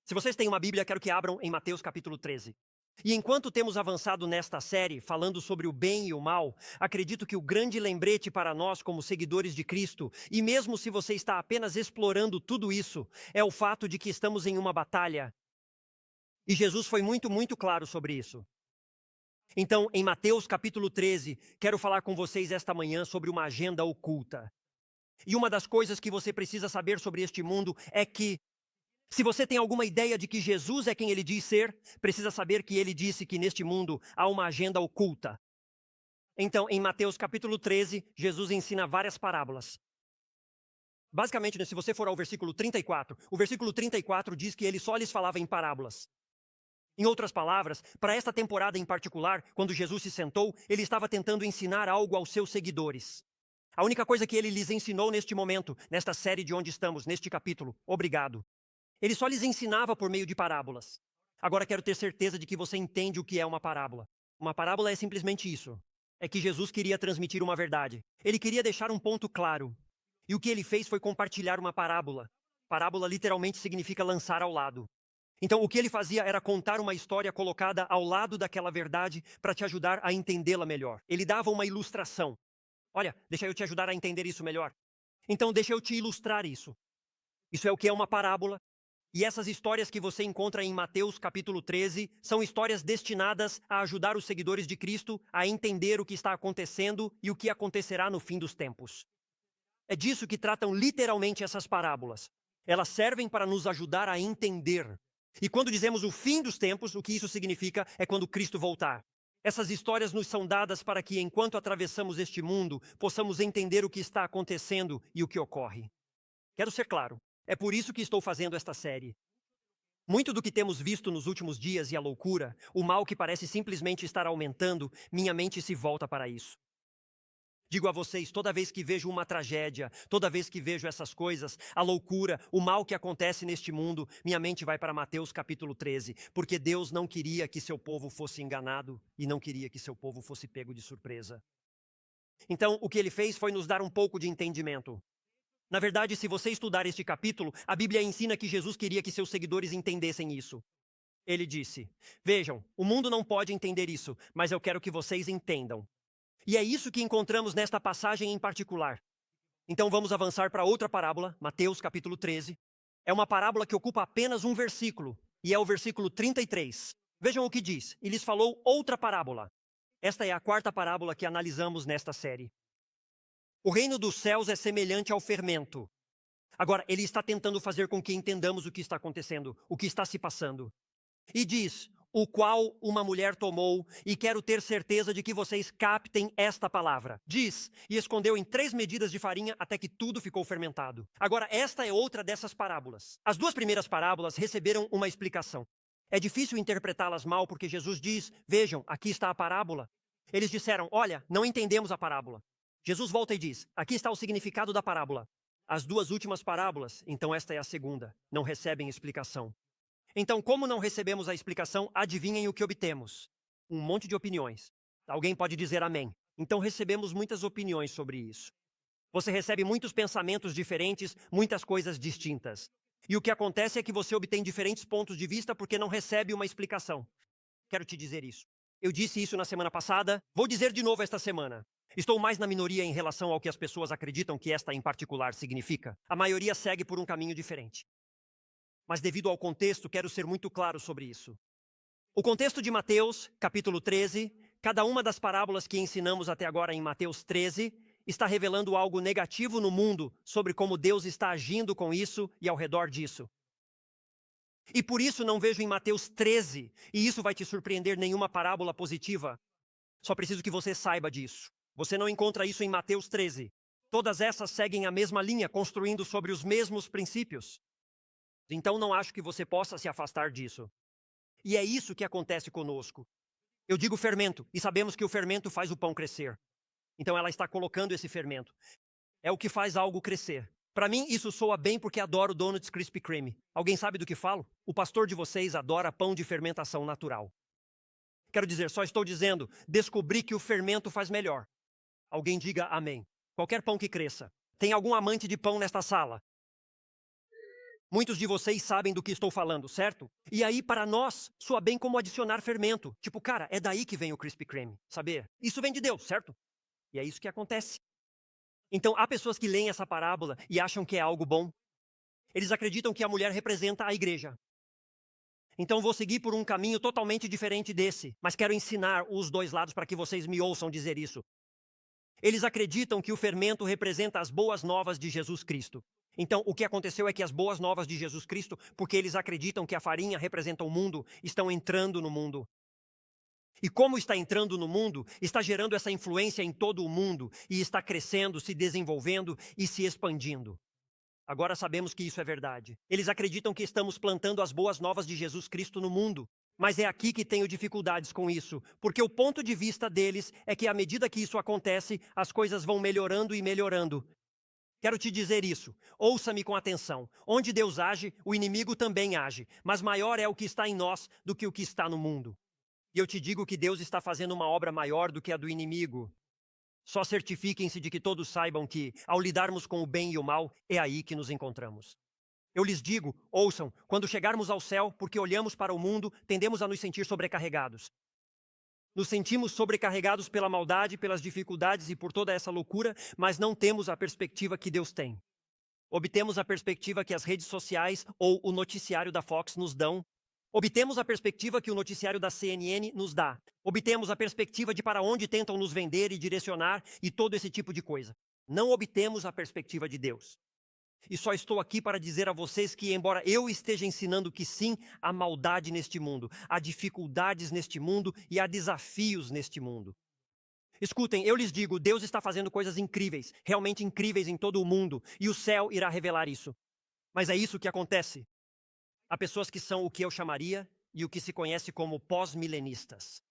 Se vocês têm uma Bíblia, quero que abram em Mateus capítulo 13. E enquanto temos avançado nesta série, falando sobre o bem e o mal, acredito que o grande lembrete para nós como seguidores de Cristo, e mesmo se você está apenas explorando tudo isso, é o fato de que estamos em uma batalha. E Jesus foi muito claro sobre isso. Então, em Mateus capítulo 13, quero falar com vocês esta manhã sobre uma agenda oculta. E uma das coisas que você precisa saber sobre este mundo é que, se você tem alguma ideia de que Jesus é quem ele diz ser, precisa saber que ele disse que neste mundo há uma agenda oculta. Então, em Mateus capítulo 13, Jesus ensina várias parábolas. Basicamente, se você for ao versículo 34, o versículo 34 diz que ele só lhes falava em parábolas. Em outras palavras, para esta temporada em particular, quando Jesus se sentou, ele estava tentando ensinar algo aos seus seguidores. A única coisa que ele lhes ensinou neste momento, nesta série de onde estamos, neste capítulo, obrigado. Ele só lhes ensinava por meio de parábolas. Agora quero ter certeza de que você entende o que é uma parábola. Uma parábola é simplesmente isso. É que Jesus queria transmitir uma verdade. Ele queria deixar um ponto claro. E o que ele fez foi compartilhar uma parábola. Parábola literalmente significa lançar ao lado. Então o que ele fazia era contar uma história colocada ao lado daquela verdade para te ajudar a entendê-la melhor. Ele dava uma ilustração. Olha, deixa eu te ajudar a entender isso melhor. Então deixa eu te ilustrar isso. Isso é o que é uma parábola. E essas histórias que você encontra em Mateus capítulo 13 são histórias destinadas a ajudar os seguidores de Cristo a entender o que está acontecendo e o que acontecerá no fim dos tempos. É disso que tratam literalmente essas parábolas. Elas servem para nos ajudar a entender. E quando dizemos o fim dos tempos, o que isso significa é quando Cristo voltar. Essas histórias nos são dadas para que, enquanto atravessamos este mundo, possamos entender o que está acontecendo e o que ocorre. Quero ser claro. É por isso que estou fazendo esta série. Muito do que temos visto nos últimos dias e a loucura, o mal que parece simplesmente estar aumentando, minha mente se volta para isso. Digo a vocês, toda vez que vejo uma tragédia, toda vez que vejo essas coisas, a loucura, o mal que acontece neste mundo, minha mente vai para Mateus capítulo 13, porque Deus não queria que seu povo fosse enganado e não queria que seu povo fosse pego de surpresa. Então, o que ele fez foi nos dar um pouco de entendimento. Na verdade, se você estudar este capítulo, a Bíblia ensina que Jesus queria que seus seguidores entendessem isso. Ele disse: vejam, o mundo não pode entender isso, mas eu quero que vocês entendam. E é isso que encontramos nesta passagem em particular. Então vamos avançar para outra parábola, Mateus capítulo 13. É uma parábola que ocupa apenas um versículo, e é o versículo 33. Vejam o que diz: e lhes falou outra parábola. Esta é a quarta parábola que analisamos nesta série. O reino dos céus é semelhante ao fermento. Agora, ele está tentando fazer com que entendamos o que está acontecendo, o que está se passando. E diz: o qual uma mulher tomou, e quero ter certeza de que vocês captem esta palavra. Diz: e escondeu em 3 medidas de farinha até que tudo ficou fermentado. Agora, esta é outra dessas parábolas. As 2 primeiras parábolas receberam uma explicação. É difícil interpretá-las mal porque Jesus diz: vejam, aqui está a parábola. Eles disseram: olha, não entendemos a parábola. Jesus volta e diz: aqui está o significado da parábola. As 2 últimas parábolas, então esta é a segunda, não recebem explicação. Então, como não recebemos a explicação, adivinhem o que obtemos? Um monte de opiniões. Alguém pode dizer amém. Então recebemos muitas opiniões sobre isso. Você recebe muitos pensamentos diferentes, muitas coisas distintas. E o que acontece é que você obtém diferentes pontos de vista porque não recebe uma explicação. Quero te dizer isso. Eu disse isso na semana passada, vou dizer de novo esta semana. Estou mais na minoria em relação ao que as pessoas acreditam que esta em particular significa. A maioria segue por um caminho diferente. Mas devido ao contexto, quero ser muito claro sobre isso. O contexto de Mateus, capítulo 13, cada uma das parábolas que ensinamos até agora em Mateus 13, está revelando algo negativo no mundo sobre como Deus está agindo com isso e ao redor disso. E por isso não vejo em Mateus 13, e isso vai te surpreender, nenhuma parábola positiva. Só preciso que você saiba disso. Você não encontra isso em Mateus 13. Todas essas seguem a mesma linha, construindo sobre os mesmos princípios. Então não acho que você possa se afastar disso. E é isso que acontece conosco. Eu digo fermento, e sabemos que o fermento faz o pão crescer. Então ela está colocando esse fermento. É o que faz algo crescer. Para mim, isso soa bem porque adoro donuts Krispy Kreme. Alguém sabe do que falo? O pastor de vocês adora pão de fermentação natural. Quero dizer, só estou dizendo, descobri que o fermento faz melhor. Alguém diga amém. Qualquer pão que cresça. Tem algum amante de pão nesta sala? Muitos de vocês sabem do que estou falando, certo? E aí, para nós, soa bem como adicionar fermento. Tipo, cara, é daí que vem o Krispy Kreme, saber? Isso vem de Deus, certo? E é isso que acontece. Então, há pessoas que leem essa parábola e acham que é algo bom. Eles acreditam que a mulher representa a igreja. Então, vou seguir por um caminho totalmente diferente desse, mas quero ensinar os dois lados para que vocês me ouçam dizer isso. Eles acreditam que o fermento representa as boas novas de Jesus Cristo. Então, o que aconteceu é que as boas novas de Jesus Cristo, porque eles acreditam que a farinha representa o mundo, estão entrando no mundo. E como está entrando no mundo, está gerando essa influência em todo o mundo e está crescendo, se desenvolvendo e se expandindo. Agora sabemos que isso é verdade. Eles acreditam que estamos plantando as boas novas de Jesus Cristo no mundo. Mas é aqui que tenho dificuldades com isso, porque o ponto de vista deles é que à medida que isso acontece, as coisas vão melhorando e melhorando. Quero te dizer isso. Ouça-me com atenção. Onde Deus age, o inimigo também age, mas maior é o que está em nós do que o que está no mundo. E eu te digo que Deus está fazendo uma obra maior do que a do inimigo. Só certifiquem-se de que todos saibam que, ao lidarmos com o bem e o mal, é aí que nos encontramos. Eu lhes digo, ouçam, quando chegarmos ao céu, porque olhamos para o mundo, tendemos a nos sentir sobrecarregados. Nos sentimos sobrecarregados pela maldade, pelas dificuldades e por toda essa loucura, mas não temos a perspectiva que Deus tem. Obtemos a perspectiva que as redes sociais ou o noticiário da Fox nos dão. Obtemos a perspectiva que o noticiário da CNN nos dá. Obtemos a perspectiva de para onde tentam nos vender e direcionar e todo esse tipo de coisa. Não obtemos a perspectiva de Deus. E só estou aqui para dizer a vocês que, embora eu esteja ensinando que sim, há maldade neste mundo, há dificuldades neste mundo e há desafios neste mundo. Escutem, eu lhes digo, Deus está fazendo coisas incríveis, realmente incríveis em todo o mundo, e o céu irá revelar isso. Mas é isso que acontece. Há pessoas que são o que eu chamaria e o que se conhece como pós-milenistas.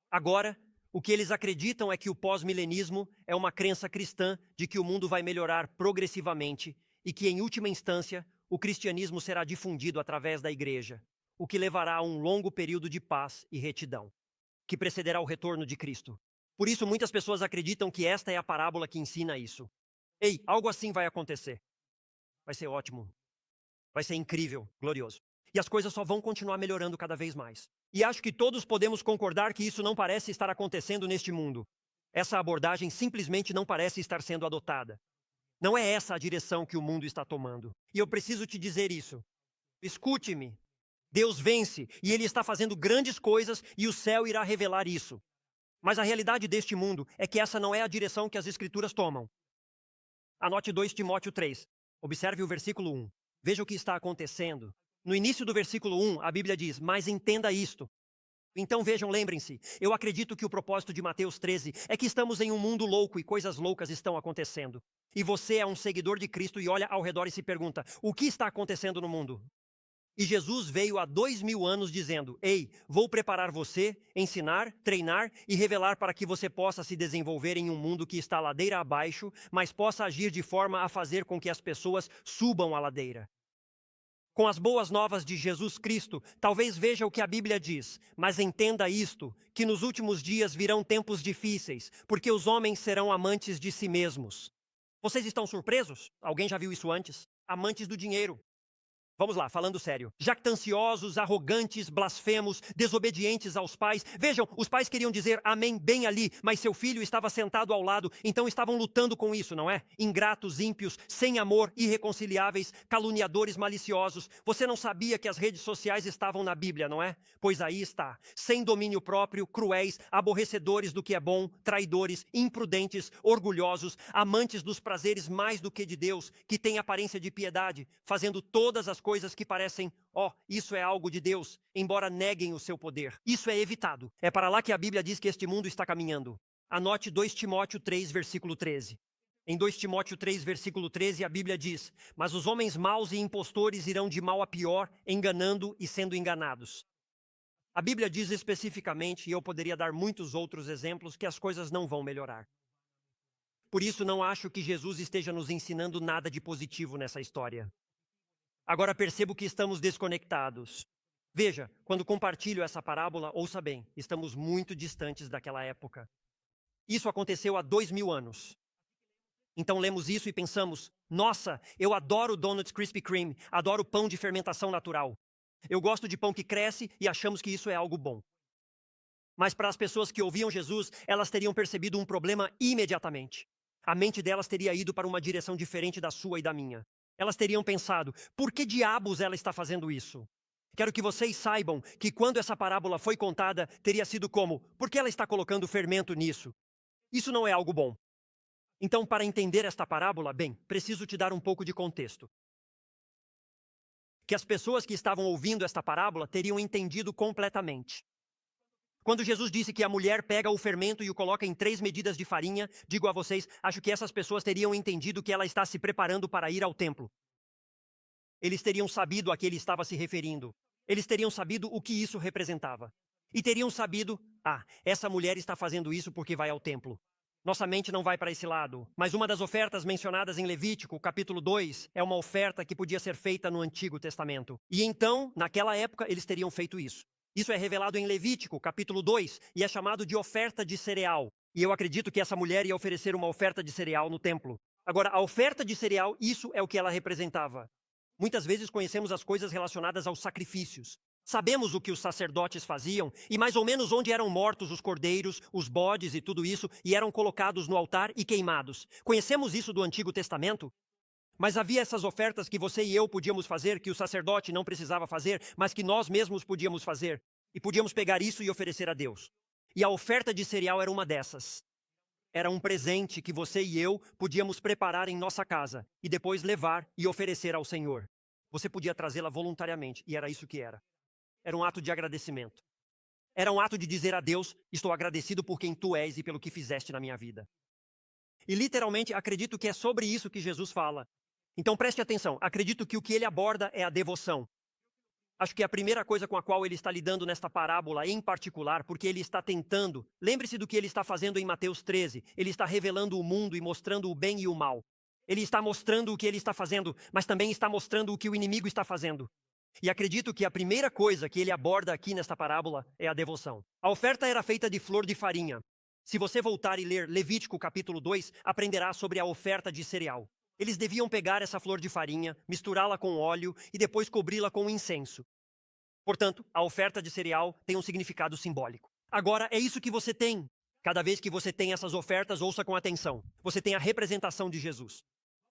Agora, o que eles acreditam é que o pós-milenismo é uma crença cristã de que o mundo vai melhorar progressivamente e que, em última instância, o cristianismo será difundido através da igreja, o que levará a um longo período de paz e retidão, que precederá o retorno de Cristo. Por isso, muitas pessoas acreditam que esta é a parábola que ensina isso. Ei, algo assim vai acontecer. Vai ser ótimo. Vai ser incrível, glorioso. E as coisas só vão continuar melhorando cada vez mais. E acho que todos podemos concordar que isso não parece estar acontecendo neste mundo. Essa abordagem simplesmente não parece estar sendo adotada. Não é essa a direção que o mundo está tomando. E eu preciso te dizer isso. Escute-me. Deus vence e Ele está fazendo grandes coisas e o céu irá revelar isso. Mas a realidade deste mundo é que essa não é a direção que as Escrituras tomam. Anote 2 Timóteo 3. Observe o versículo 1. Veja o que está acontecendo. No início do versículo 1, a Bíblia diz, mas entenda isto. Então vejam, lembrem-se, eu acredito que o propósito de Mateus 13 é que estamos em um mundo louco e coisas loucas estão acontecendo. E você é um seguidor de Cristo e olha ao redor e se pergunta, o que está acontecendo no mundo? E Jesus veio há 2000 anos dizendo, ei, vou preparar você, ensinar, treinar e revelar para que você possa se desenvolver em um mundo que está ladeira abaixo, mas possa agir de forma a fazer com que as pessoas subam a ladeira. Com as boas novas de Jesus Cristo, talvez veja o que a Bíblia diz, mas entenda isto, que nos últimos dias virão tempos difíceis, porque os homens serão amantes de si mesmos. Vocês estão surpresos? Alguém já viu isso antes? Amantes do dinheiro. Vamos lá, falando sério. Jactanciosos, arrogantes, blasfemos, desobedientes aos pais. Vejam, os pais queriam dizer amém bem ali, mas seu filho estava sentado ao lado, então estavam lutando com isso, não é? Ingratos, ímpios, sem amor, irreconciliáveis, caluniadores, maliciosos. Você não sabia que as redes sociais estavam na Bíblia, não é? Pois aí está. Sem domínio próprio, cruéis, aborrecedores do que é bom, traidores, imprudentes, orgulhosos, amantes dos prazeres mais do que de Deus, que têm aparência de piedade, fazendo todas as coisas que parecem, isso é algo de Deus, embora neguem o seu poder. Isso é evitado. É para lá que a Bíblia diz que este mundo está caminhando. Anote 2 Timóteo 3, versículo 13. Em 2 Timóteo 3, versículo 13, a Bíblia diz, mas os homens maus e impostores irão de mal a pior, enganando e sendo enganados. A Bíblia diz especificamente, e eu poderia dar muitos outros exemplos, que as coisas não vão melhorar. Por isso não acho que Jesus esteja nos ensinando nada de positivo nessa história. Agora percebo que estamos desconectados. Veja, quando compartilho essa parábola, ouça bem, estamos muito distantes daquela época. Isso aconteceu há 2000 anos. Então lemos isso e pensamos: nossa, eu adoro Donuts Krispy Kreme, adoro pão de fermentação natural. Eu gosto de pão que cresce e achamos que isso é algo bom. Mas para as pessoas que ouviam Jesus, elas teriam percebido um problema imediatamente. A mente delas teria ido para uma direção diferente da sua e da minha. Elas teriam pensado: por que diabos ela está fazendo isso? Quero que vocês saibam que quando essa parábola foi contada, teria sido como: por que ela está colocando fermento nisso? Isso não é algo bom. Então, para entender esta parábola, bem, preciso te dar um pouco de contexto. Que as pessoas que estavam ouvindo esta parábola teriam entendido completamente. Quando Jesus disse que a mulher pega o fermento e o coloca em 3 medidas de farinha, digo a vocês, acho que essas pessoas teriam entendido que ela está se preparando para ir ao templo. Eles teriam sabido a que ele estava se referindo. Eles teriam sabido o que isso representava. E teriam sabido: essa mulher está fazendo isso porque vai ao templo. Nossa mente não vai para esse lado, mas uma das ofertas mencionadas em Levítico, capítulo 2, é uma oferta que podia ser feita no Antigo Testamento. E então, naquela época, eles teriam feito isso. Isso é revelado em Levítico, capítulo 2, e é chamado de oferta de cereal. E eu acredito que essa mulher ia oferecer uma oferta de cereal no templo. Agora, a oferta de cereal, isso é o que ela representava. Muitas vezes conhecemos as coisas relacionadas aos sacrifícios. Sabemos o que os sacerdotes faziam e mais ou menos onde eram mortos os cordeiros, os bodes e tudo isso, e eram colocados no altar e queimados. Conhecemos isso do Antigo Testamento? Mas havia essas ofertas que você e eu podíamos fazer, que o sacerdote não precisava fazer, mas que nós mesmos podíamos fazer. E podíamos pegar isso e oferecer a Deus. E a oferta de cereal era uma dessas. Era um presente que você e eu podíamos preparar em nossa casa e depois levar e oferecer ao Senhor. Você podia trazê-la voluntariamente, e era isso que era. Era um ato de agradecimento. Era um ato de dizer a Deus: estou agradecido por quem tu és e pelo que fizeste na minha vida. E literalmente acredito que é sobre isso que Jesus fala. Então preste atenção, acredito que o que ele aborda é a devoção. Acho que é a primeira coisa com a qual ele está lidando nesta parábola em particular, porque ele está tentando, lembre-se do que ele está fazendo em Mateus 13, ele está revelando o mundo e mostrando o bem e o mal. Ele está mostrando o que ele está fazendo, mas também está mostrando o que o inimigo está fazendo. E acredito que a primeira coisa que ele aborda aqui nesta parábola é a devoção. A oferta era feita de flor de farinha. Se você voltar e ler Levítico capítulo 2, aprenderá sobre a oferta de cereal. Eles deviam pegar essa flor de farinha, misturá-la com óleo e depois cobri-la com incenso. Portanto, a oferta de cereal tem um significado simbólico. Agora, é isso que você tem. Cada vez que você tem essas ofertas, ouça com atenção. Você tem a representação de Jesus.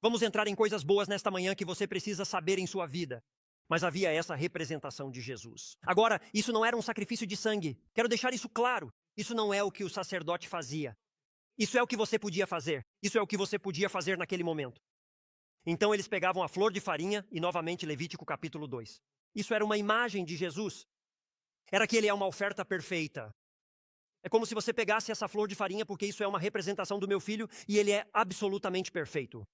Vamos entrar em coisas boas nesta manhã que você precisa saber em sua vida. Mas havia essa representação de Jesus. Agora, isso não era um sacrifício de sangue. Quero deixar isso claro. Isso não é o que o sacerdote fazia. Isso é o que você podia fazer. Isso é o que você podia fazer naquele momento. Então eles pegavam a flor de farinha e novamente Levítico capítulo 2. Isso era uma imagem de Jesus. Era que ele é uma oferta perfeita. É como se você pegasse essa flor de farinha, porque isso é uma representação do meu filho e ele é absolutamente perfeito.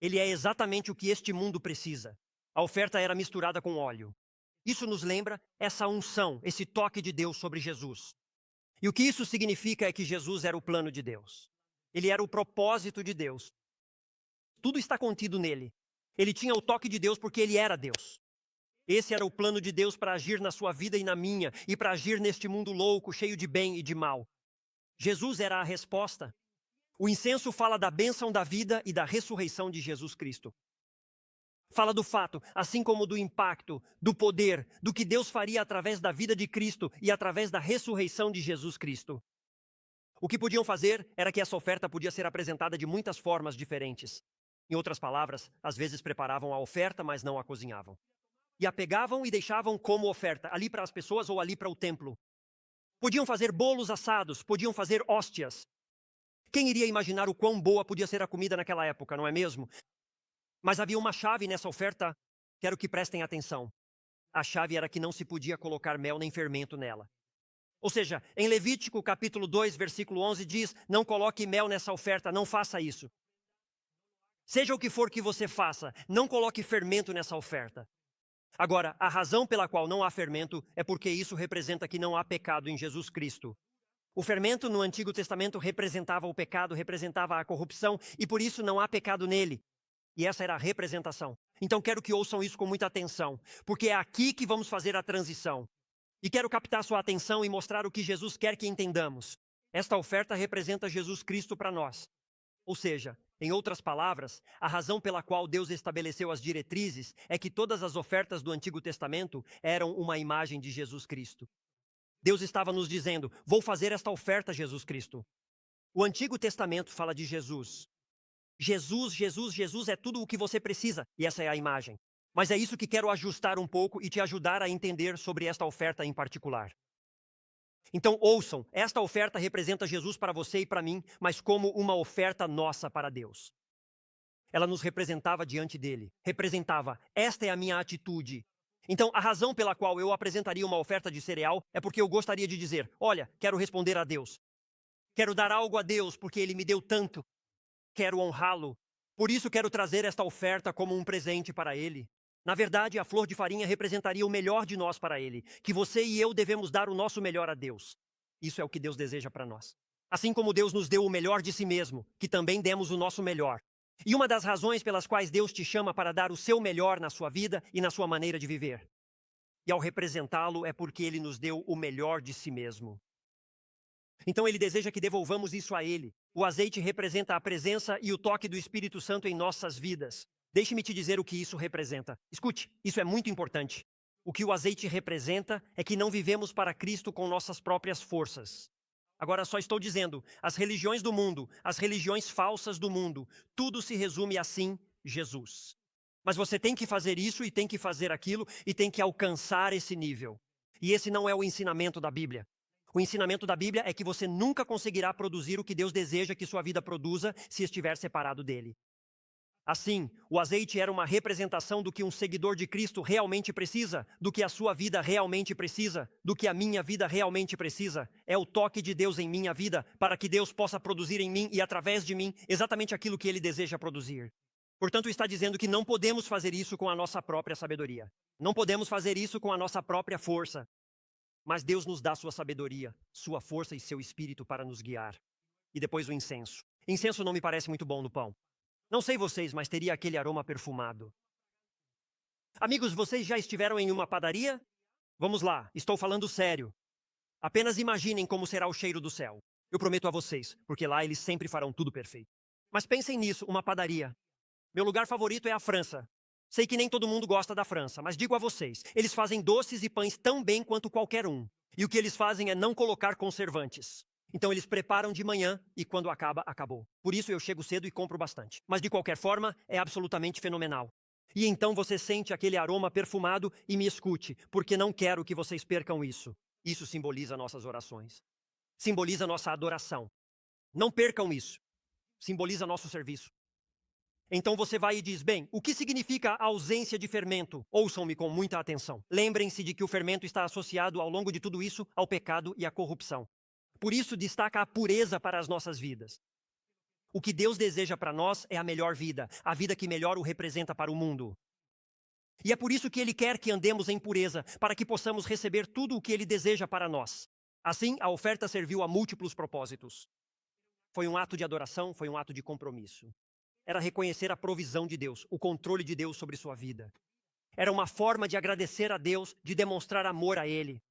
Ele é exatamente o que este mundo precisa. A oferta era misturada com óleo. Isso nos lembra essa unção, esse toque de Deus sobre Jesus. E o que isso significa é que Jesus era o plano de Deus. Ele era o propósito de Deus. Tudo está contido nele. Ele tinha o toque de Deus porque ele era Deus. Esse era o plano de Deus para agir na sua vida e na minha, e para agir neste mundo louco, cheio de bem e de mal. Jesus era a resposta. O incenso fala da bênção da vida e da ressurreição de Jesus Cristo. Fala do fato, assim como do impacto, do poder, do que Deus faria através da vida de Cristo e através da ressurreição de Jesus Cristo. O que podiam fazer era que essa oferta podia ser apresentada de muitas formas diferentes. Em outras palavras, às vezes preparavam a oferta, mas não a cozinhavam. E a pegavam e deixavam como oferta, ali para as pessoas ou ali para o templo. Podiam fazer bolos assados, podiam fazer hóstias. Quem iria imaginar o quão boa podia ser a comida naquela época, não é mesmo? Mas havia uma chave nessa oferta, quero que prestem atenção. A chave era que não se podia colocar mel nem fermento nela. Ou seja, em Levítico capítulo 2, versículo 11 diz: não coloque mel nessa oferta, não faça isso. Seja o que for que você faça, não coloque fermento nessa oferta. Agora, a razão pela qual não há fermento é porque isso representa que não há pecado em Jesus Cristo. O fermento no Antigo Testamento representava o pecado, representava a corrupção, e por isso não há pecado nele. E essa era a representação. Então quero que ouçam isso com muita atenção, porque é aqui que vamos fazer a transição. E quero captar sua atenção e mostrar o que Jesus quer que entendamos. Esta oferta representa Jesus Cristo para nós. Ou seja, Em outras palavras, a razão pela qual Deus estabeleceu as diretrizes é que todas as ofertas do Antigo Testamento eram uma imagem de Jesus Cristo. Deus estava nos dizendo: vou fazer esta oferta, Jesus Cristo. O Antigo Testamento fala de Jesus. Jesus, Jesus, Jesus é tudo o que você precisa, e essa é a imagem. Mas é isso que quero ajustar um pouco e te ajudar a entender sobre esta oferta em particular. Então ouçam, esta oferta representa Jesus para você e para mim, mas como uma oferta nossa para Deus. Ela nos representava diante dele. Representava, esta é a minha atitude. Então, a razão pela qual eu apresentaria uma oferta de cereal é porque eu gostaria de dizer: olha, quero responder a Deus. Quero dar algo a Deus porque Ele me deu tanto. Quero honrá-lo. Por isso quero trazer esta oferta como um presente para Ele. Na verdade, a flor de farinha representaria o melhor de nós para Ele, que você e eu devemos dar o nosso melhor a Deus. Isso é o que Deus deseja para nós. Assim como Deus nos deu o melhor de si mesmo, que também demos o nosso melhor. E uma das razões pelas quais Deus te chama para dar o seu melhor na sua vida e na sua maneira de viver. E ao representá-lo é porque Ele nos deu o melhor de si mesmo. Então Ele deseja que devolvamos isso a Ele. O azeite representa a presença e o toque do Espírito Santo em nossas vidas. Deixe-me te dizer o que isso representa. Escute, isso é muito importante. O que o azeite representa é que não vivemos para Cristo com nossas próprias forças. Agora só estou dizendo, as religiões do mundo, as religiões falsas do mundo, tudo se resume assim: Jesus. Mas você tem que fazer isso e tem que fazer aquilo e tem que alcançar esse nível. E esse não é o ensinamento da Bíblia. O ensinamento da Bíblia é que você nunca conseguirá produzir o que Deus deseja que sua vida produza se estiver separado dele. Assim, o azeite era uma representação do que um seguidor de Cristo realmente precisa, do que a sua vida realmente precisa, do que a minha vida realmente precisa. É o toque de Deus em minha vida, para que Deus possa produzir em mim e através de mim exatamente aquilo que Ele deseja produzir. Portanto, está dizendo que não podemos fazer isso com a nossa própria sabedoria. Não podemos fazer isso com a nossa própria força. Mas Deus nos dá sua sabedoria, sua força e seu espírito para nos guiar. E depois o incenso. Incenso não me parece muito bom no pão. Não sei vocês, mas teria aquele aroma perfumado. Amigos, vocês já estiveram em uma padaria? Vamos lá, estou falando sério. Apenas imaginem como será o cheiro do céu. Eu prometo a vocês, porque lá eles sempre farão tudo perfeito. Mas pensem nisso, uma padaria. Meu lugar favorito é a França. Sei que nem todo mundo gosta da França, mas digo a vocês, eles fazem doces e pães tão bem quanto qualquer um. E o que eles fazem é não colocar conservantes. Então eles preparam de manhã e quando acaba, acabou. Por isso eu chego cedo e compro bastante. Mas de qualquer forma, é absolutamente fenomenal. E então você sente aquele aroma perfumado e me escute, porque não quero que vocês percam isso. Isso simboliza nossas orações. Simboliza nossa adoração. Não percam isso. Simboliza nosso serviço. Então você vai e diz: bem, o que significa a ausência de fermento? Ouçam-me com muita atenção. Lembrem-se de que o fermento está associado ao longo de tudo isso ao pecado e à corrupção. Por isso destaca a pureza para as nossas vidas. O que Deus deseja para nós é a melhor vida, a vida que melhor o representa para o mundo. E é por isso que Ele quer que andemos em pureza, para que possamos receber tudo o que Ele deseja para nós. Assim, a oferta serviu a múltiplos propósitos. Foi um ato de adoração, foi um ato de compromisso. Era reconhecer a provisão de Deus, o controle de Deus sobre sua vida. Era uma forma de agradecer a Deus, de demonstrar amor a Ele.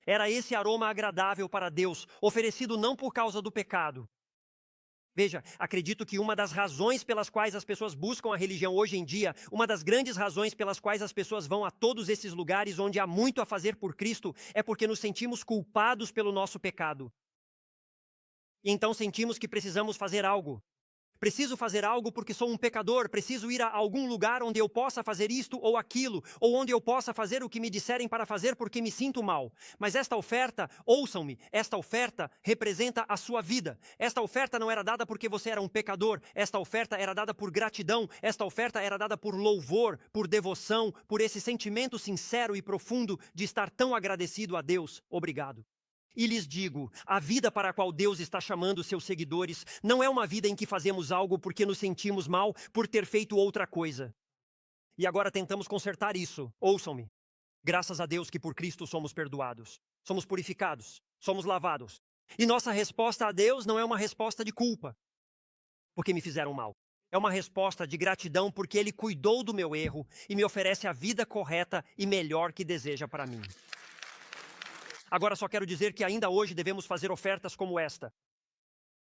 Era esse aroma agradável para Deus, oferecido não por causa do pecado. Veja, acredito que uma das razões pelas quais as pessoas buscam a religião hoje em dia, uma das grandes razões pelas quais as pessoas vão a todos esses lugares onde há muito a fazer por Cristo, é porque nos sentimos culpados pelo nosso pecado. E então sentimos que precisamos fazer algo. Preciso fazer algo porque sou um pecador, preciso ir a algum lugar onde eu possa fazer isto ou aquilo, ou onde eu possa fazer o que me disserem para fazer porque me sinto mal. Mas esta oferta, ouçam-me, esta oferta representa a sua vida. Esta oferta não era dada porque você era um pecador, esta oferta era dada por gratidão, esta oferta era dada por louvor, por devoção, por esse sentimento sincero e profundo de estar tão agradecido a Deus. Obrigado. E lhes digo, a vida para a qual Deus está chamando seus seguidores não é uma vida em que fazemos algo porque nos sentimos mal por ter feito outra coisa. E agora tentamos consertar isso. Ouçam-me. Graças a Deus que por Cristo somos perdoados. Somos purificados. Somos lavados. E nossa resposta a Deus não é uma resposta de culpa, porque me fizeram mal. É uma resposta de gratidão porque Ele cuidou do meu erro e me oferece a vida correta e melhor que deseja para mim. Agora só quero dizer que ainda hoje devemos fazer ofertas como esta.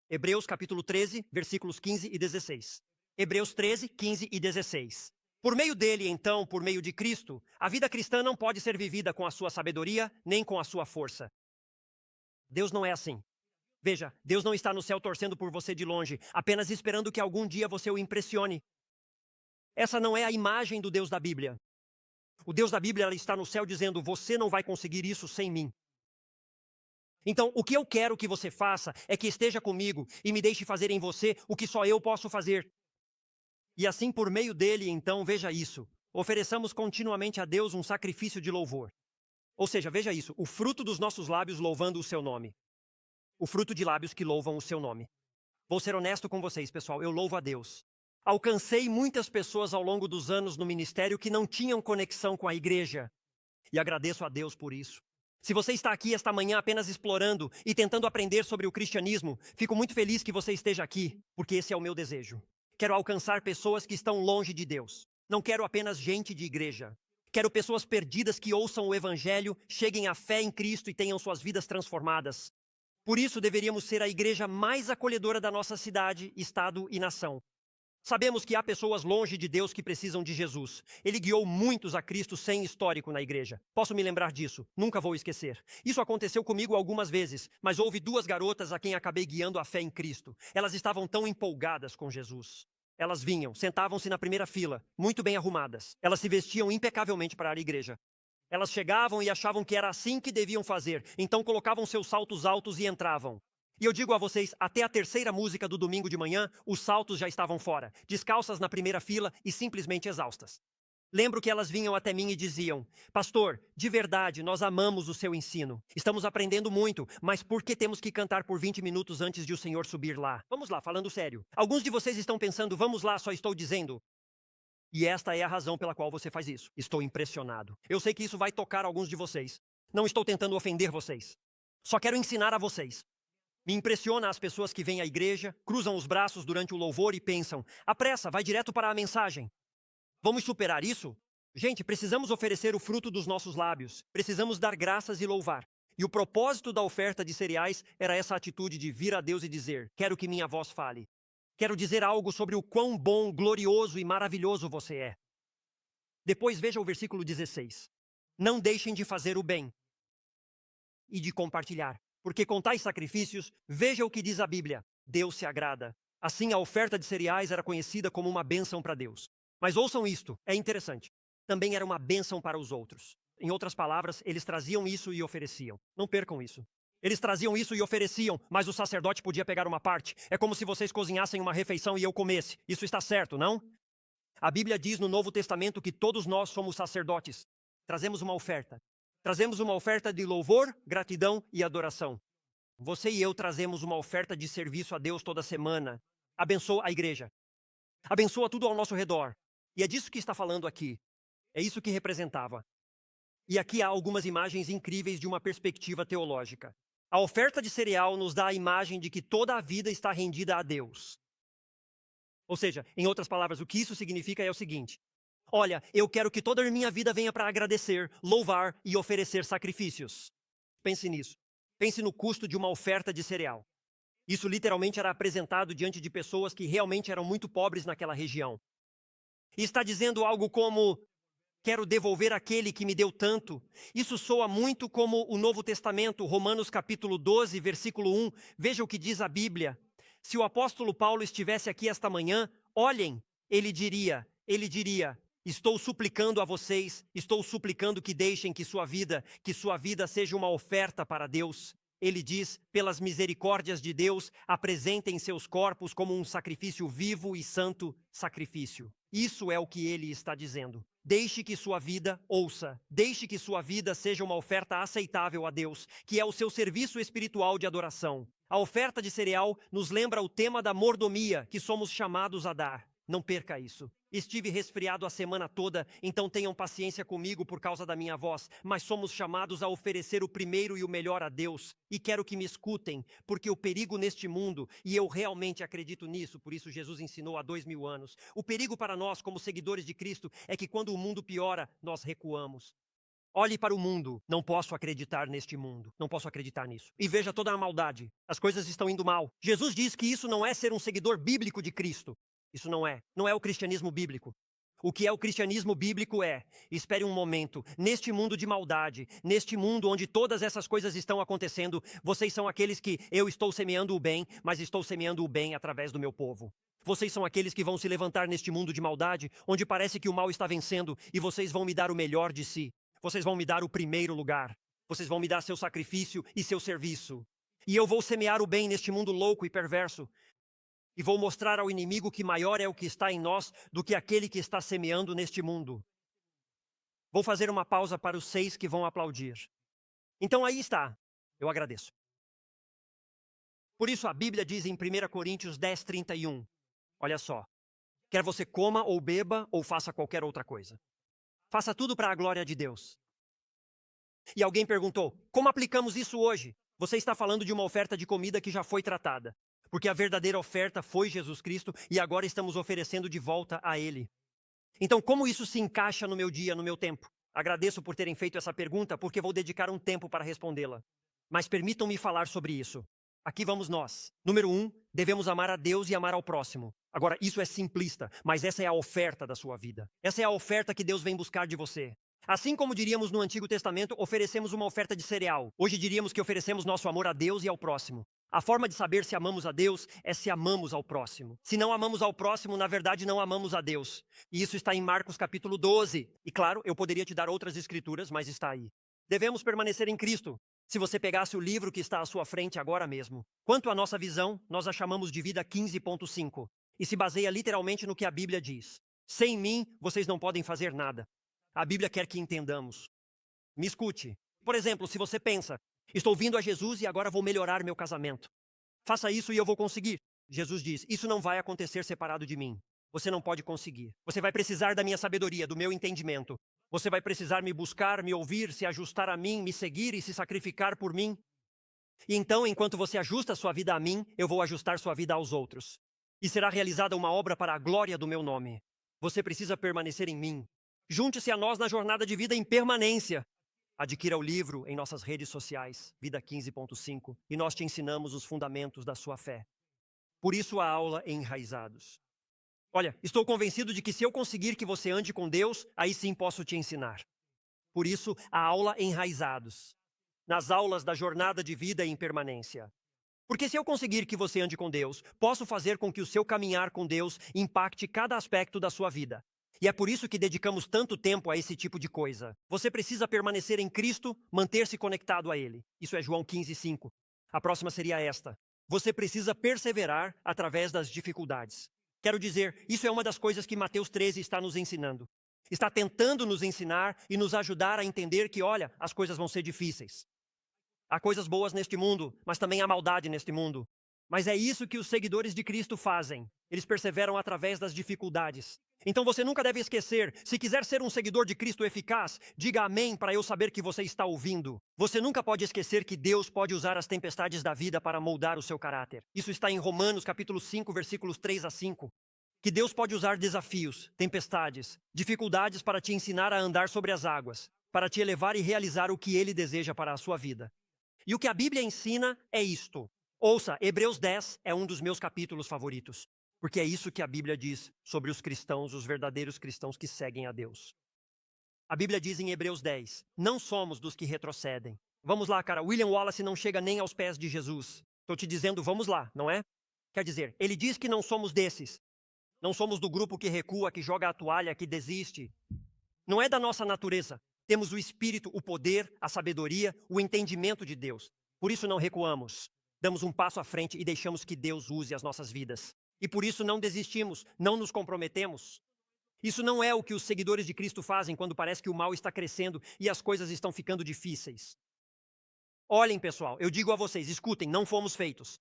Hebreus capítulo 13, versículos 15 e 16. Hebreus 13, 15 e 16. Por meio dele, então, por meio de Cristo, a vida cristã não pode ser vivida com a sua sabedoria, nem com a sua força. Deus não é assim. Veja, Deus não está no céu torcendo por você de longe, apenas esperando que algum dia você o impressione. Essa não é a imagem do Deus da Bíblia. O Deus da Bíblia está no céu dizendo, você não vai conseguir isso sem mim. Então, o que eu quero que você faça é que esteja comigo e me deixe fazer em você o que só eu posso fazer. E assim, por meio dele, então, veja isso. Ofereçamos continuamente a Deus um sacrifício de louvor. Ou seja, veja isso, o fruto dos nossos lábios louvando o seu nome. O fruto de lábios que louvam o seu nome. Vou ser honesto com vocês, pessoal, eu louvo a Deus. Alcancei muitas pessoas ao longo dos anos no ministério que não tinham conexão com a igreja. E agradeço a Deus por isso. Se você está aqui esta manhã apenas explorando e tentando aprender sobre o cristianismo, fico muito feliz que você esteja aqui, porque esse é o meu desejo. Quero alcançar pessoas que estão longe de Deus. Não quero apenas gente de igreja. Quero pessoas perdidas que ouçam o evangelho, cheguem à fé em Cristo e tenham suas vidas transformadas. Por isso deveríamos ser a igreja mais acolhedora da nossa cidade, estado e nação. Sabemos que há pessoas longe de Deus que precisam de Jesus. Ele guiou muitos a Cristo sem histórico na igreja. Posso me lembrar disso, nunca vou esquecer. Isso aconteceu comigo algumas vezes, mas houve 2 garotas a quem acabei guiando a fé em Cristo. Elas estavam tão empolgadas com Jesus. Elas vinham, sentavam-se na primeira fila, muito bem arrumadas. Elas se vestiam impecavelmente para a igreja. Elas chegavam e achavam que era assim que deviam fazer, então colocavam seus saltos altos e entravam. E eu digo a vocês, até a terceira música do domingo de manhã, os saltos já estavam fora, descalças na primeira fila e simplesmente exaustas. Lembro que elas vinham até mim e diziam, pastor, de verdade, nós amamos o seu ensino. Estamos aprendendo muito, mas por que temos que cantar por 20 minutos antes de o Senhor subir lá? Vamos lá, falando sério. Alguns de vocês estão pensando, vamos lá, só estou dizendo. E esta é a razão pela qual você faz isso. Estou impressionado. Eu sei que isso vai tocar alguns de vocês. Não estou tentando ofender vocês. Só quero ensinar a vocês. Me impressiona as pessoas que vêm à igreja, cruzam os braços durante o louvor e pensam, apressa, vai direto para a mensagem. Vamos superar isso? Gente, precisamos oferecer o fruto dos nossos lábios. Precisamos dar graças e louvar. E o propósito da oferta de cereais era essa atitude de vir a Deus e dizer, quero que minha voz fale. Quero dizer algo sobre o quão bom, glorioso e maravilhoso você é. Depois veja o versículo 16. Não deixem de fazer o bem e de compartilhar. Porque com tais sacrifícios, veja o que diz a Bíblia, Deus se agrada. Assim, a oferta de cereais era conhecida como uma bênção para Deus. Mas ouçam isto, é interessante. Também era uma bênção para os outros. Em outras palavras, eles traziam isso e ofereciam. Não percam isso. Eles traziam isso e ofereciam, mas o sacerdote podia pegar uma parte. É como se vocês cozinhassem uma refeição e eu comesse. Isso está certo, não? A Bíblia diz no Novo Testamento que todos nós somos sacerdotes. Trazemos uma oferta. Trazemos uma oferta de louvor, gratidão e adoração. Você e eu trazemos uma oferta de serviço a Deus toda semana. Abençoa a igreja. Abençoa tudo ao nosso redor. E é disso que está falando aqui. É isso que representava. E aqui há algumas imagens incríveis de uma perspectiva teológica. A oferta de cereal nos dá a imagem de que toda a vida está rendida a Deus. Ou seja, em outras palavras, o que isso significa é o seguinte. Olha, eu quero que toda a minha vida venha para agradecer, louvar e oferecer sacrifícios. Pense nisso. Pense no custo de uma oferta de cereal. Isso literalmente era apresentado diante de pessoas que realmente eram muito pobres naquela região. E está dizendo algo como, quero devolver aquele que me deu tanto. Isso soa muito como o Novo Testamento, Romanos capítulo 12, versículo 1. Veja o que diz a Bíblia. Se o apóstolo Paulo estivesse aqui esta manhã, olhem, ele diria, estou suplicando a vocês, estou suplicando que deixem que sua vida seja uma oferta para Deus. Ele diz, pelas misericórdias de Deus, apresentem seus corpos como um sacrifício vivo e santo sacrifício. Isso é o que ele está dizendo. Deixe que sua vida ouça. Deixe que sua vida seja uma oferta aceitável a Deus, que é o seu serviço espiritual de adoração. A oferta de cereal nos lembra o tema da mordomia que somos chamados a dar. Não perca isso. Estive resfriado a semana toda, então tenham paciência comigo por causa da minha voz, mas somos chamados a oferecer o primeiro e o melhor a Deus. E quero que me escutem, porque o perigo neste mundo, e eu realmente acredito nisso, por isso Jesus ensinou há 2000 anos, o perigo para nós como seguidores de Cristo é que quando o mundo piora, nós recuamos. Olhe para o mundo. Não posso acreditar neste mundo. Não posso acreditar nisso. E veja toda a maldade. As coisas estão indo mal. Jesus diz que isso não é ser um seguidor bíblico de Cristo. Isso não é. Não é o cristianismo bíblico. O que é o cristianismo bíblico é: espere um momento, neste mundo de maldade, neste mundo onde todas essas coisas estão acontecendo, vocês são aqueles que eu estou semeando o bem, mas estou semeando o bem através do meu povo. Vocês são aqueles que vão se levantar neste mundo de maldade, onde parece que o mal está vencendo, e vocês vão me dar o melhor de si. Vocês vão me dar o primeiro lugar. Vocês vão me dar seu sacrifício e seu serviço. E eu vou semear o bem neste mundo louco e perverso. E vou mostrar ao inimigo que maior é o que está em nós do que aquele que está semeando neste mundo. Vou fazer uma pausa para os 6 que vão aplaudir. Então aí está. Eu agradeço. Por isso a Bíblia diz em 1 Coríntios 10:31. Olha só. Quer você coma ou beba ou faça qualquer outra coisa. Faça tudo para a glória de Deus. E alguém perguntou: como aplicamos isso hoje? Você está falando de uma oferta de comida que já foi tratada. Porque a verdadeira oferta foi Jesus Cristo e agora estamos oferecendo de volta a Ele. Então, como isso se encaixa no meu dia, no meu tempo? Agradeço por terem feito essa pergunta, porque vou dedicar um tempo para respondê-la. Mas permitam-me falar sobre isso. Aqui vamos nós. Número 1, devemos amar a Deus e amar ao próximo. Agora, isso é simplista, mas essa é a oferta da sua vida. Essa é a oferta que Deus vem buscar de você. Assim como diríamos no Antigo Testamento, oferecemos uma oferta de cereal. Hoje diríamos que oferecemos nosso amor a Deus e ao próximo. A forma de saber se amamos a Deus é se amamos ao próximo. Se não amamos ao próximo, na verdade não amamos a Deus. E isso está em Marcos capítulo 12. E claro, eu poderia te dar outras escrituras, mas está aí. Devemos permanecer em Cristo. Se você pegasse o livro que está à sua frente agora mesmo. Quanto à nossa visão, nós a chamamos de vida 15.5. E se baseia literalmente no que a Bíblia diz. Sem mim, vocês não podem fazer nada. A Bíblia quer que entendamos. Me escute. Por exemplo, se você pensa: estou vindo a Jesus e agora vou melhorar meu casamento. Faça isso e eu vou conseguir. Jesus diz: isso não vai acontecer separado de mim. Você não pode conseguir. Você vai precisar da minha sabedoria, do meu entendimento. Você vai precisar me buscar, me ouvir, se ajustar a mim, me seguir e se sacrificar por mim. E então, enquanto você ajusta sua vida a mim, eu vou ajustar sua vida aos outros. E será realizada uma obra para a glória do meu nome. Você precisa permanecer em mim. Junte-se a nós na jornada de vida em permanência. Adquira o livro em nossas redes sociais, Vida 15.5, e nós te ensinamos os fundamentos da sua fé. Por isso a aula Enraizados. Olha, estou convencido de que se eu conseguir que você ande com Deus, aí sim posso te ensinar. Por isso a aula Enraizados. Nas aulas da jornada de vida em permanência. Porque se eu conseguir que você ande com Deus, posso fazer com que o seu caminhar com Deus impacte cada aspecto da sua vida. E é por isso que dedicamos tanto tempo a esse tipo de coisa. Você precisa permanecer em Cristo, manter-se conectado a Ele. Isso é João 15:5. A próxima seria esta. Você precisa perseverar através das dificuldades. Quero dizer, isso é uma das coisas que Mateus 13 está nos ensinando. Está tentando nos ensinar e nos ajudar a entender que, olha, as coisas vão ser difíceis. Há coisas boas neste mundo, mas também há maldade neste mundo. Mas é isso que os seguidores de Cristo fazem. Eles perseveram através das dificuldades. Então você nunca deve esquecer, se quiser ser um seguidor de Cristo eficaz, diga amém para eu saber que você está ouvindo. Você nunca pode esquecer que Deus pode usar as tempestades da vida para moldar o seu caráter. Isso está em Romanos capítulo 5, versículos 3-5. Que Deus pode usar desafios, tempestades, dificuldades para te ensinar a andar sobre as águas, para te elevar e realizar o que Ele deseja para a sua vida. E o que a Bíblia ensina é isto. Ouça, Hebreus 10 é um dos meus capítulos favoritos. Porque é isso que a Bíblia diz sobre os cristãos, os verdadeiros cristãos que seguem a Deus. A Bíblia diz em Hebreus 10, não somos dos que retrocedem. Vamos lá, cara, William Wallace não chega nem aos pés de Jesus. Estou te dizendo, vamos lá, não é? Quer dizer, ele diz que não somos desses. Não somos do grupo que recua, que joga a toalha, que desiste. Não é da nossa natureza. Temos o Espírito, o poder, a sabedoria, o entendimento de Deus. Por isso não recuamos. Damos um passo à frente e deixamos que Deus use as nossas vidas. E por isso não desistimos, não nos comprometemos. Isso não é o que os seguidores de Cristo fazem quando parece que o mal está crescendo e as coisas estão ficando difíceis. Olhem, pessoal, eu digo a vocês, escutem, não fomos feitos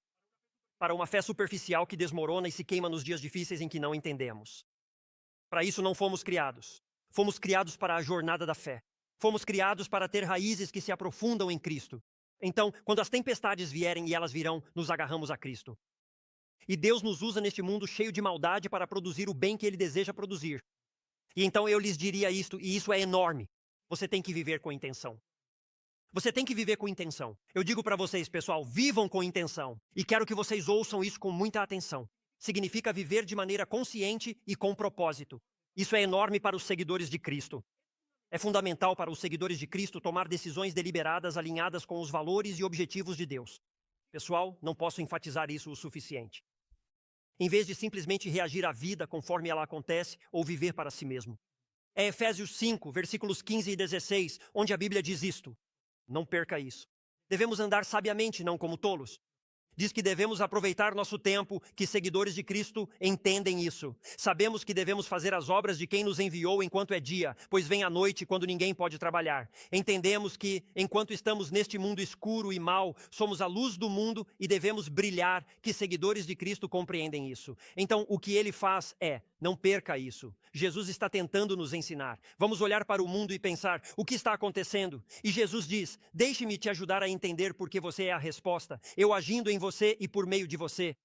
para uma fé superficial que desmorona e se queima nos dias difíceis em que não entendemos. Para isso não fomos criados. Fomos criados para a jornada da fé. Fomos criados para ter raízes que se aprofundam em Cristo. Então, quando as tempestades vierem, e elas virão, nos agarramos a Cristo. E Deus nos usa neste mundo cheio de maldade para produzir o bem que Ele deseja produzir. E então eu lhes diria isto, e isso é enorme. Você tem que viver com intenção. Você tem que viver com intenção. Eu digo para vocês, pessoal, vivam com intenção. E quero que vocês ouçam isso com muita atenção. Significa viver de maneira consciente e com propósito. Isso é enorme para os seguidores de Cristo. É fundamental para os seguidores de Cristo tomar decisões deliberadas alinhadas com os valores e objetivos de Deus. Pessoal, não posso enfatizar isso o suficiente. Em vez de simplesmente reagir à vida conforme ela acontece ou viver para si mesmo. É Efésios 5, versículos 15 e 16, onde a Bíblia diz isto. Não perca isso. Devemos andar sabiamente, não como tolos. Diz que devemos aproveitar nosso tempo, que seguidores de Cristo entendem isso. Sabemos que devemos fazer as obras de quem nos enviou enquanto é dia, pois vem a noite quando ninguém pode trabalhar. Entendemos que, enquanto estamos neste mundo escuro e mau, somos a luz do mundo e devemos brilhar, que seguidores de Cristo compreendem isso. Então, o que ele faz é, não perca isso. Jesus está tentando nos ensinar. Vamos olhar para o mundo e pensar, o que está acontecendo? E Jesus diz, deixe-me te ajudar a entender porque você é a resposta. Eu agindo em você e por meio de você.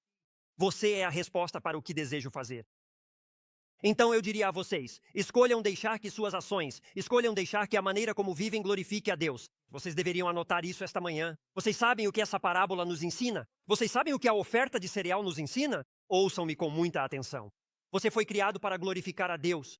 Você é a resposta para o que desejo fazer. Então eu diria a vocês, escolham deixar que suas ações, escolham deixar que a maneira como vivem glorifique a Deus. Vocês deveriam anotar isso esta manhã. Vocês sabem o que essa parábola nos ensina? Vocês sabem o que a oferta de cereal nos ensina? Ouçam-me com muita atenção. Você foi criado para glorificar a Deus.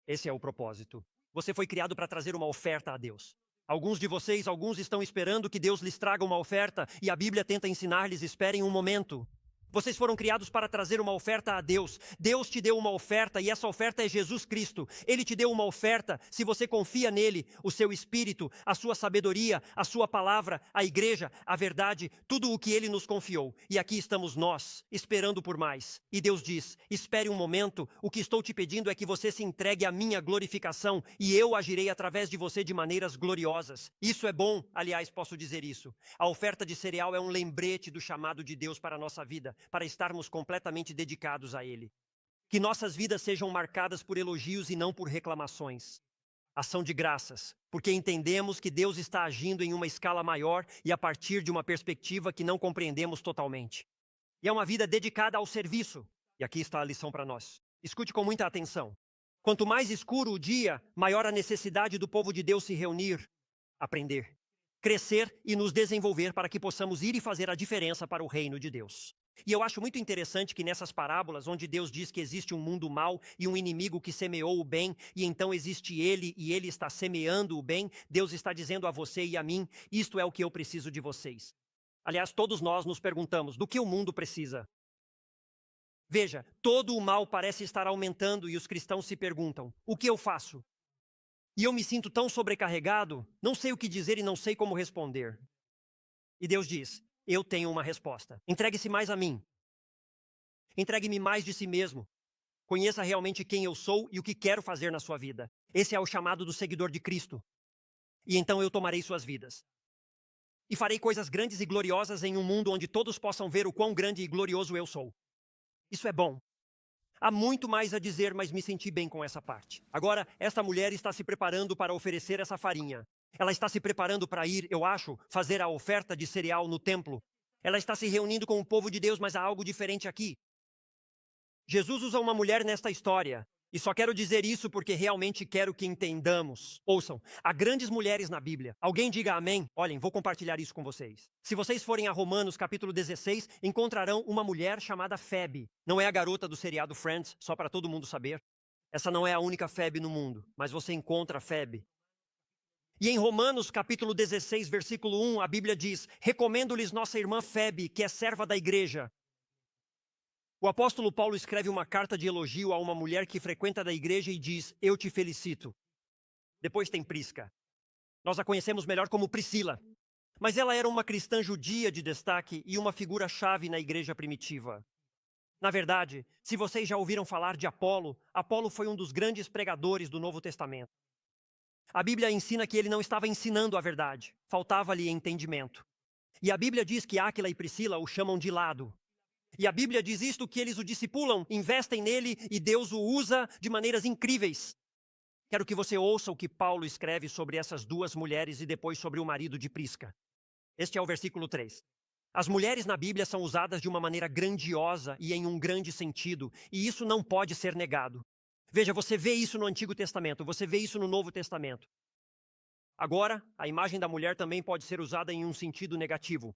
Esse é o propósito. Você foi criado para trazer uma oferta a Deus. Alguns de vocês, alguns estão esperando que Deus lhes traga uma oferta e a Bíblia tenta ensinar-lhes, esperem um momento. Vocês foram criados para trazer uma oferta a Deus. Deus te deu uma oferta e essa oferta é Jesus Cristo. Ele te deu uma oferta se você confia nele, o seu espírito, a sua sabedoria, a sua palavra, a igreja, a verdade, tudo o que ele nos confiou. E aqui estamos nós, esperando por mais. E Deus diz, espere um momento, o que estou te pedindo é que você se entregue à minha glorificação e eu agirei através de você de maneiras gloriosas. Isso é bom, aliás, posso dizer isso. A oferta de cereal é um lembrete do chamado de Deus para a nossa vida, para estarmos completamente dedicados a Ele. Que nossas vidas sejam marcadas por elogios e não por reclamações. Ação de graças, porque entendemos que Deus está agindo em uma escala maior e a partir de uma perspectiva que não compreendemos totalmente. E é uma vida dedicada ao serviço. E aqui está a lição para nós. Escute com muita atenção. Quanto mais escuro o dia, maior a necessidade do povo de Deus se reunir, aprender, crescer e nos desenvolver para que possamos ir e fazer a diferença para o reino de Deus. E eu acho muito interessante que nessas parábolas, onde Deus diz que existe um mundo mau e um inimigo que semeou o bem, e então existe ele e ele está semeando o bem, Deus está dizendo a você e a mim, isto é o que eu preciso de vocês. Aliás, todos nós nos perguntamos, do que o mundo precisa? Veja, todo o mal parece estar aumentando e os cristãos se perguntam, o que eu faço? E eu me sinto tão sobrecarregado, não sei o que dizer e não sei como responder. E Deus diz, eu tenho uma resposta. Entregue-se mais a mim. Entregue-me mais de si mesmo. Conheça realmente quem eu sou e o que quero fazer na sua vida. Esse é o chamado do seguidor de Cristo. E então eu tomarei suas vidas. E farei coisas grandes e gloriosas em um mundo onde todos possam ver o quão grande e glorioso eu sou. Isso é bom. Há muito mais a dizer, mas me senti bem com essa parte. Agora, esta mulher está se preparando para oferecer essa farinha. Ela está se preparando para ir, eu acho, fazer a oferta de cereal no templo. Ela está se reunindo com o povo de Deus, mas há algo diferente aqui. Jesus usa uma mulher nesta história. E só quero dizer isso porque realmente quero que entendamos. Ouçam, há grandes mulheres na Bíblia. Alguém diga amém? Olhem, vou compartilhar isso com vocês. Se vocês forem a Romanos capítulo 16, encontrarão uma mulher chamada Phoebe. Não é a garota do seriado Friends, só para todo mundo saber. Essa não é a única Phoebe no mundo, mas você encontra Phoebe. E em Romanos capítulo 16, versículo 1, a Bíblia diz, recomendo-lhes nossa irmã Phoebe, que é serva da igreja. O apóstolo Paulo escreve uma carta de elogio a uma mulher que frequenta da igreja e diz, eu te felicito. Depois tem Prisca. Nós a conhecemos melhor como Priscila. Mas ela era uma cristã judia de destaque e uma figura-chave na igreja primitiva. Na verdade, se vocês já ouviram falar de Apolo, Apolo foi um dos grandes pregadores do Novo Testamento. A Bíblia ensina que ele não estava ensinando a verdade, faltava-lhe entendimento. E a Bíblia diz que Áquila e Priscila o chamam de lado. E a Bíblia diz isto, que eles o discipulam, investem nele e Deus o usa de maneiras incríveis. Quero que você ouça o que Paulo escreve sobre essas duas mulheres e depois sobre o marido de Prisca. Este é o versículo 3. As mulheres na Bíblia são usadas de uma maneira grandiosa e em um grande sentido, e isso não pode ser negado. Veja, você vê isso no Antigo Testamento, você vê isso no Novo Testamento. Agora, a imagem da mulher também pode ser usada em um sentido negativo.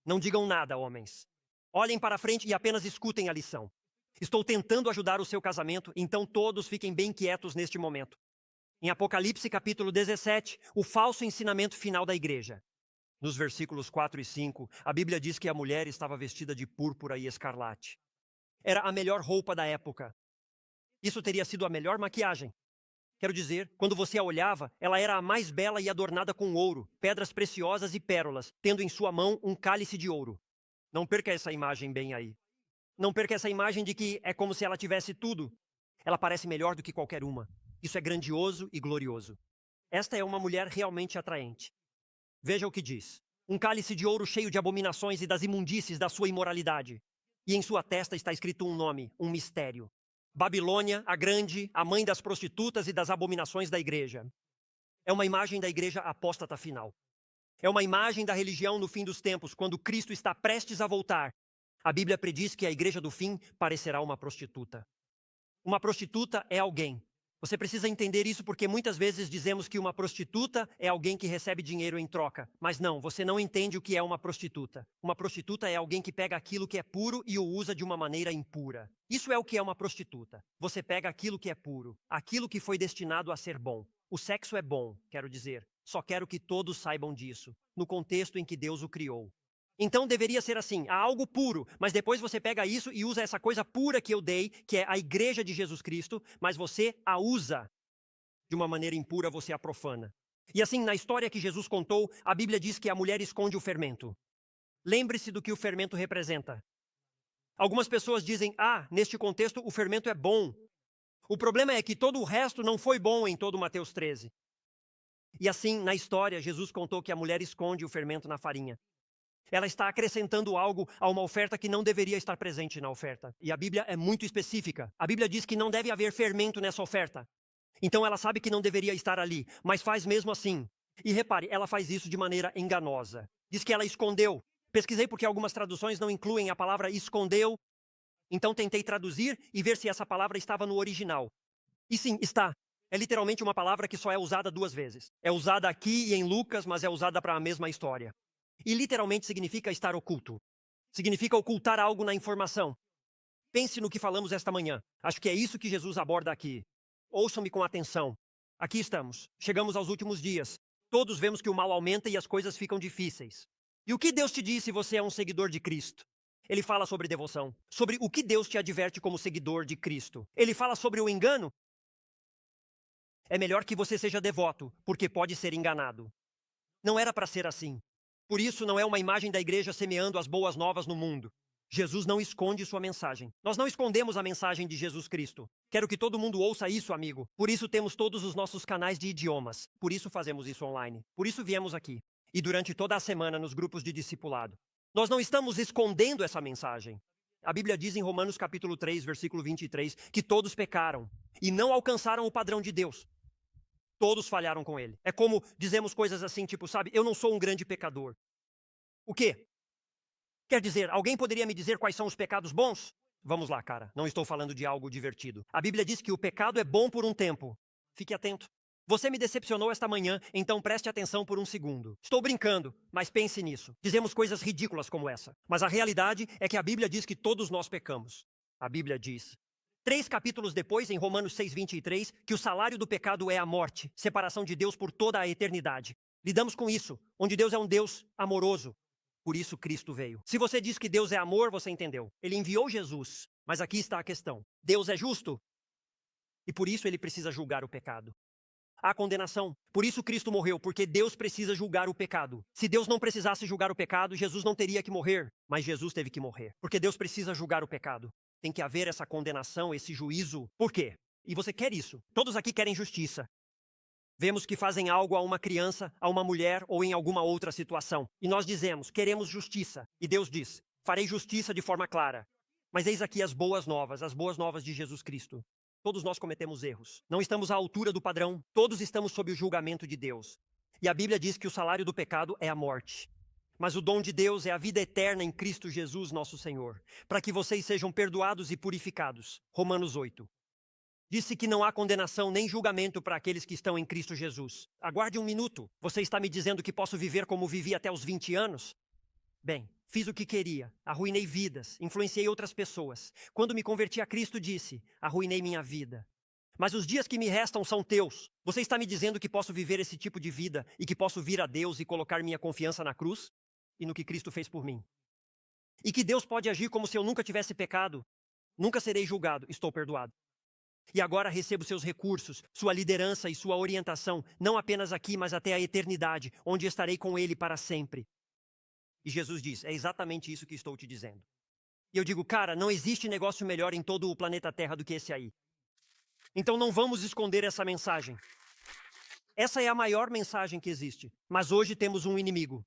Não digam nada, homens. Olhem para frente e apenas escutem a lição. Estou tentando ajudar o seu casamento, então todos fiquem bem quietos neste momento. Em Apocalipse capítulo 17, o falso ensinamento final da igreja. Nos versículos 4 e 5, a Bíblia diz que a mulher estava vestida de púrpura e escarlate. Era a melhor roupa da época. Isso teria sido a melhor maquiagem. Quero dizer, quando você a olhava, ela era a mais bela e adornada com ouro, pedras preciosas e pérolas, tendo em sua mão um cálice de ouro. Não perca essa imagem bem aí. Não perca essa imagem de que é como se ela tivesse tudo. Ela parece melhor do que qualquer uma. Isso é grandioso e glorioso. Esta é uma mulher realmente atraente. Veja o que diz. Um cálice de ouro cheio de abominações e das imundícies da sua imoralidade. E em sua testa está escrito um nome, um mistério. Babilônia, a grande, a mãe das prostitutas e das abominações da igreja. É uma imagem da igreja apóstata final. É uma imagem da religião no fim dos tempos, quando Cristo está prestes a voltar. A Bíblia prediz que a igreja do fim parecerá uma prostituta. Uma prostituta é alguém. Você precisa entender isso porque muitas vezes dizemos que uma prostituta é alguém que recebe dinheiro em troca. Mas não, você não entende o que é uma prostituta. Uma prostituta é alguém que pega aquilo que é puro e o usa de uma maneira impura. Isso é o que é uma prostituta. Você pega aquilo que é puro, aquilo que foi destinado a ser bom. O sexo é bom, quero dizer. Só quero que todos saibam disso, no contexto em que Deus o criou. Então deveria ser assim, há algo puro, mas depois você pega isso e usa essa coisa pura que eu dei, que é a igreja de Jesus Cristo, mas você a usa de uma maneira impura, você a profana. E assim, na história que Jesus contou, a Bíblia diz que a mulher esconde o fermento. Lembre-se do que o fermento representa. Algumas pessoas dizem, neste contexto o fermento é bom. O problema é que todo o resto não foi bom em todo Mateus 13. E assim, na história, Jesus contou que a mulher esconde o fermento na farinha. Ela está acrescentando algo a uma oferta que não deveria estar presente na oferta. E a Bíblia é muito específica. A Bíblia diz que não deve haver fermento nessa oferta. Então ela sabe que não deveria estar ali, mas faz mesmo assim. E repare, ela faz isso de maneira enganosa. Diz que ela escondeu. Pesquisei porque algumas traduções não incluem a palavra escondeu. Então tentei traduzir e ver se essa palavra estava no original. E sim, está. É literalmente uma palavra que só é usada 2 vezes. É usada aqui e em Lucas, mas é usada para a mesma história. E literalmente significa estar oculto. Significa ocultar algo na informação. Pense no que falamos esta manhã. Acho que é isso que Jesus aborda aqui. Ouçam-me com atenção. Aqui estamos. Chegamos aos últimos dias. Todos vemos que o mal aumenta e as coisas ficam difíceis. E o que Deus te diz se você é um seguidor de Cristo? Ele fala sobre devoção. Sobre o que Deus te adverte como seguidor de Cristo. Ele fala sobre o engano. É melhor que você seja devoto, porque pode ser enganado. Não era para ser assim. Por isso, não é uma imagem da igreja semeando as boas novas no mundo. Jesus não esconde sua mensagem. Nós não escondemos a mensagem de Jesus Cristo. Quero que todo mundo ouça isso, amigo. Por isso temos todos os nossos canais de idiomas. Por isso fazemos isso online. Por isso viemos aqui. E durante toda a semana nos grupos de discipulado. Nós não estamos escondendo essa mensagem. A Bíblia diz em Romanos capítulo 3, versículo 23, que todos pecaram e não alcançaram o padrão de Deus. Todos falharam com ele. É como dizemos coisas assim, tipo, sabe, eu não sou um grande pecador. O quê? Quer dizer, alguém poderia me dizer quais são os pecados bons? Vamos lá, cara, não estou falando de algo divertido. A Bíblia diz que o pecado é bom por um tempo. Fique atento. Você me decepcionou esta manhã, então preste atenção por um segundo. Estou brincando, mas pense nisso. Dizemos coisas ridículas como essa. Mas a realidade é que a Bíblia diz que todos nós pecamos. A Bíblia diz 3 capítulos depois, em Romanos 6:23, que o salário do pecado é a morte, separação de Deus por toda a eternidade. Lidamos com isso, onde Deus é um Deus amoroso. Por isso Cristo veio. Se você diz que Deus é amor, você entendeu. Ele enviou Jesus. Mas aqui está a questão. Deus é justo. E por isso ele precisa julgar o pecado. Há condenação. Por isso Cristo morreu, porque Deus precisa julgar o pecado. Se Deus não precisasse julgar o pecado, Jesus não teria que morrer. Mas Jesus teve que morrer, porque Deus precisa julgar o pecado. Tem que haver essa condenação, esse juízo. Por quê? E você quer isso. Todos aqui querem justiça. Vemos que fazem algo a uma criança, a uma mulher ou em alguma outra situação. E nós dizemos, queremos justiça. E Deus diz, farei justiça de forma clara. Mas eis aqui as boas novas de Jesus Cristo. Todos nós cometemos erros. Não estamos à altura do padrão. Todos estamos sob o julgamento de Deus. E a Bíblia diz que o salário do pecado é a morte. Mas o dom de Deus é a vida eterna em Cristo Jesus, nosso Senhor, para que vocês sejam perdoados e purificados. Romanos 8. Disse que não há condenação nem julgamento para aqueles que estão em Cristo Jesus. Aguarde um minuto. Você está me dizendo que posso viver como vivi até os 20 anos? Bem, fiz o que queria, arruinei vidas, influenciei outras pessoas. Quando me converti a Cristo, disse, arruinei minha vida. Mas os dias que me restam são teus. Você está me dizendo que posso viver esse tipo de vida e que posso vir a Deus e colocar minha confiança na cruz e no que Cristo fez por mim? E que Deus pode agir como se eu nunca tivesse pecado? Nunca serei julgado, estou perdoado. E agora recebo seus recursos, sua liderança e sua orientação, não apenas aqui, mas até a eternidade, onde estarei com Ele para sempre. E Jesus diz, é exatamente isso que estou te dizendo. E eu digo, cara, não existe negócio melhor em todo o planeta Terra do que esse aí. Então não vamos esconder essa mensagem. Essa é a maior mensagem que existe, mas hoje temos um inimigo.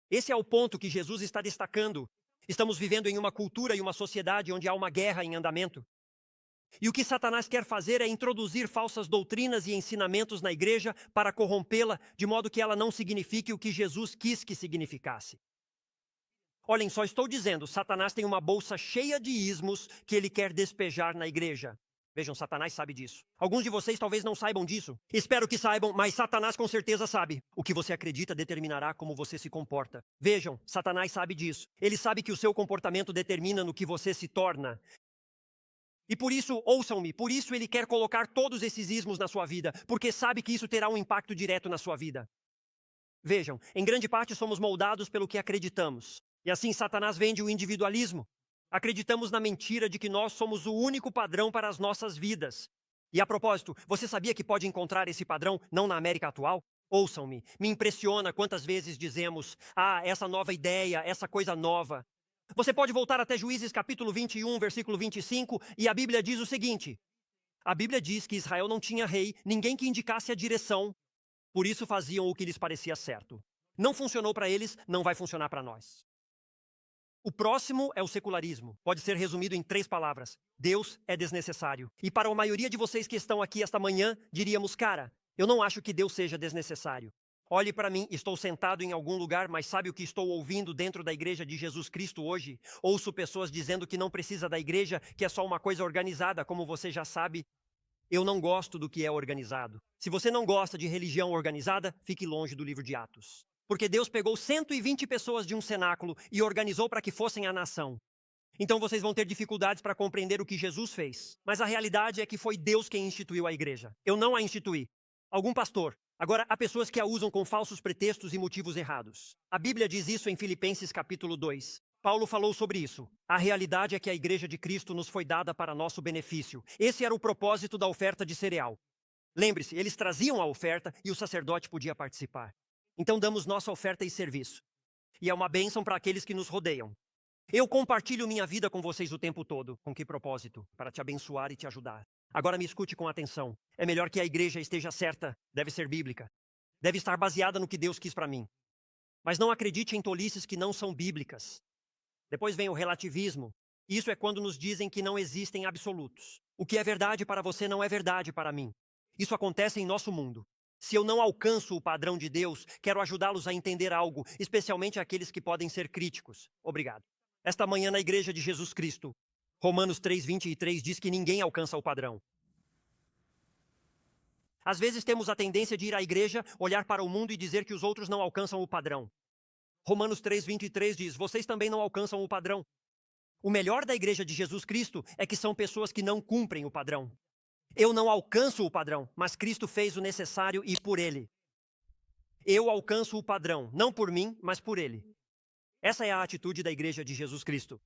Esse é o ponto que Jesus está destacando. Estamos vivendo em uma cultura e uma sociedade onde há uma guerra em andamento. E o que Satanás quer fazer é introduzir falsas doutrinas e ensinamentos na igreja para corrompê-la, de modo que ela não signifique o que Jesus quis que significasse. Olhem, só estou dizendo, Satanás tem uma bolsa cheia de ismos que ele quer despejar na igreja. Vejam, Satanás sabe disso. Alguns de vocês talvez não saibam disso. Espero que saibam, mas Satanás com certeza sabe. O que você acredita determinará como você se comporta. Vejam, Satanás sabe disso. Ele sabe que o seu comportamento determina no que você se torna. E por isso, ouçam-me, por isso ele quer colocar todos esses ismos na sua vida, porque sabe que isso terá um impacto direto na sua vida. Vejam, em grande parte somos moldados pelo que acreditamos. E assim Satanás vende o individualismo. Acreditamos na mentira de que nós somos o único padrão para as nossas vidas. E a propósito, você sabia que pode encontrar esse padrão não na América atual? Ouçam-me, me impressiona quantas vezes dizemos, essa nova ideia, essa coisa nova. Você pode voltar até Juízes capítulo 21, versículo 25, e a Bíblia diz o seguinte. A Bíblia diz que Israel não tinha rei, ninguém que indicasse a direção, por isso faziam o que lhes parecia certo. Não funcionou para eles, não vai funcionar para nós. O próximo é o secularismo. Pode ser resumido em 3 palavras. Deus é desnecessário. E para a maioria de vocês que estão aqui esta manhã, diríamos, cara, eu não acho que Deus seja desnecessário. Olhe para mim, estou sentado em algum lugar, mas sabe o que estou ouvindo dentro da igreja de Jesus Cristo hoje? Ouço pessoas dizendo que não precisa da igreja, que é só uma coisa organizada, como você já sabe. Eu não gosto do que é organizado. Se você não gosta de religião organizada, fique longe do livro de Atos. Porque Deus pegou 120 pessoas de um cenáculo e organizou para que fossem a nação. Então vocês vão ter dificuldades para compreender o que Jesus fez. Mas a realidade é que foi Deus quem instituiu a igreja. Eu não a instituí. Algum pastor. Agora, há pessoas que a usam com falsos pretextos e motivos errados. A Bíblia diz isso em Filipenses capítulo 2. Paulo falou sobre isso. A realidade é que a igreja de Cristo nos foi dada para nosso benefício. Esse era o propósito da oferta de cereal. Lembre-se, eles traziam a oferta e o sacerdote podia participar. Então damos nossa oferta e serviço. E é uma bênção para aqueles que nos rodeiam. Eu compartilho minha vida com vocês o tempo todo. Com que propósito? Para te abençoar e te ajudar. Agora me escute com atenção. É melhor que a igreja esteja certa, deve ser bíblica. Deve estar baseada no que Deus quis para mim. Mas não acredite em tolices que não são bíblicas. Depois vem o relativismo. Isso é quando nos dizem que não existem absolutos. O que é verdade para você não é verdade para mim. Isso acontece em nosso mundo. Se eu não alcanço o padrão de Deus, quero ajudá-los a entender algo, especialmente aqueles que podem ser críticos. Obrigado. Esta manhã na Igreja de Jesus Cristo, Romanos 3:23 diz que ninguém alcança o padrão. Às vezes temos a tendência de ir à igreja, olhar para o mundo e dizer que os outros não alcançam o padrão. Romanos 3:23 diz, vocês também não alcançam o padrão. O melhor da Igreja de Jesus Cristo é que são pessoas que não cumprem o padrão. Eu não alcanço o padrão, mas Cristo fez o necessário e por ele. Eu alcanço o padrão, não por mim, mas por ele. Essa é a atitude da Igreja de Jesus Cristo.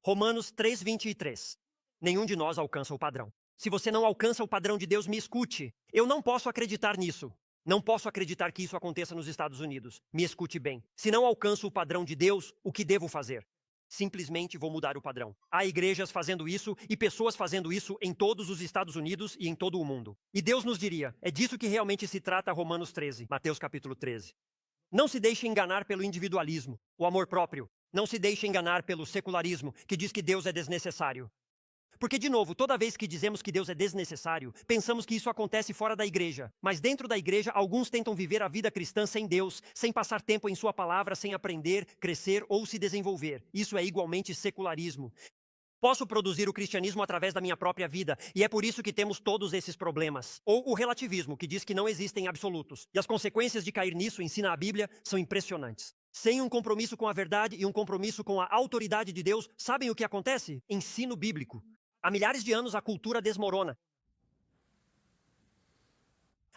Romanos 3:23. Nenhum de nós alcança o padrão. Se você não alcança o padrão de Deus, me escute. Eu não posso acreditar nisso. Não posso acreditar que isso aconteça nos Estados Unidos. Me escute bem. Se não alcanço o padrão de Deus, o que devo fazer? Simplesmente vou mudar o padrão. Há igrejas fazendo isso e pessoas fazendo isso em todos os Estados Unidos e em todo o mundo. E Deus nos diria, é disso que realmente se trata Romanos 13, Mateus capítulo 13. Não se deixe enganar pelo individualismo, o amor próprio. Não se deixe enganar pelo secularismo, que diz que Deus é desnecessário. Porque, de novo, toda vez que dizemos que Deus é desnecessário, pensamos que isso acontece fora da igreja. Mas dentro da igreja, alguns tentam viver a vida cristã sem Deus, sem passar tempo em sua palavra, sem aprender, crescer ou se desenvolver. Isso é igualmente secularismo. Posso produzir o cristianismo através da minha própria vida, e é por isso que temos todos esses problemas. Ou o relativismo, que diz que não existem absolutos. E as consequências de cair nisso, ensina a Bíblia, são impressionantes. Sem um compromisso com a verdade e um compromisso com a autoridade de Deus, sabem o que acontece? Ensino bíblico. Há milhares de anos a cultura desmorona.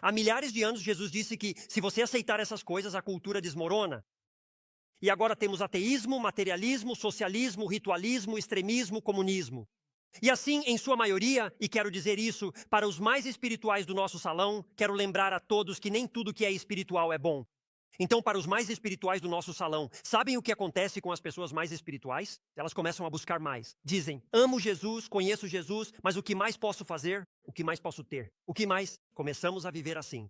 Há milhares de anos Jesus disse que se você aceitar essas coisas, a cultura desmorona. E agora temos ateísmo, materialismo, socialismo, ritualismo, extremismo, comunismo. E assim, em sua maioria, e quero dizer isso para os mais espirituais do nosso salão, quero lembrar a todos que nem tudo que é espiritual é bom. Então, para os mais espirituais do nosso salão, sabem o que acontece com as pessoas mais espirituais? Elas começam a buscar mais. Dizem, amo Jesus, conheço Jesus, mas o que mais posso fazer? O que mais posso ter? O que mais? Começamos a viver assim.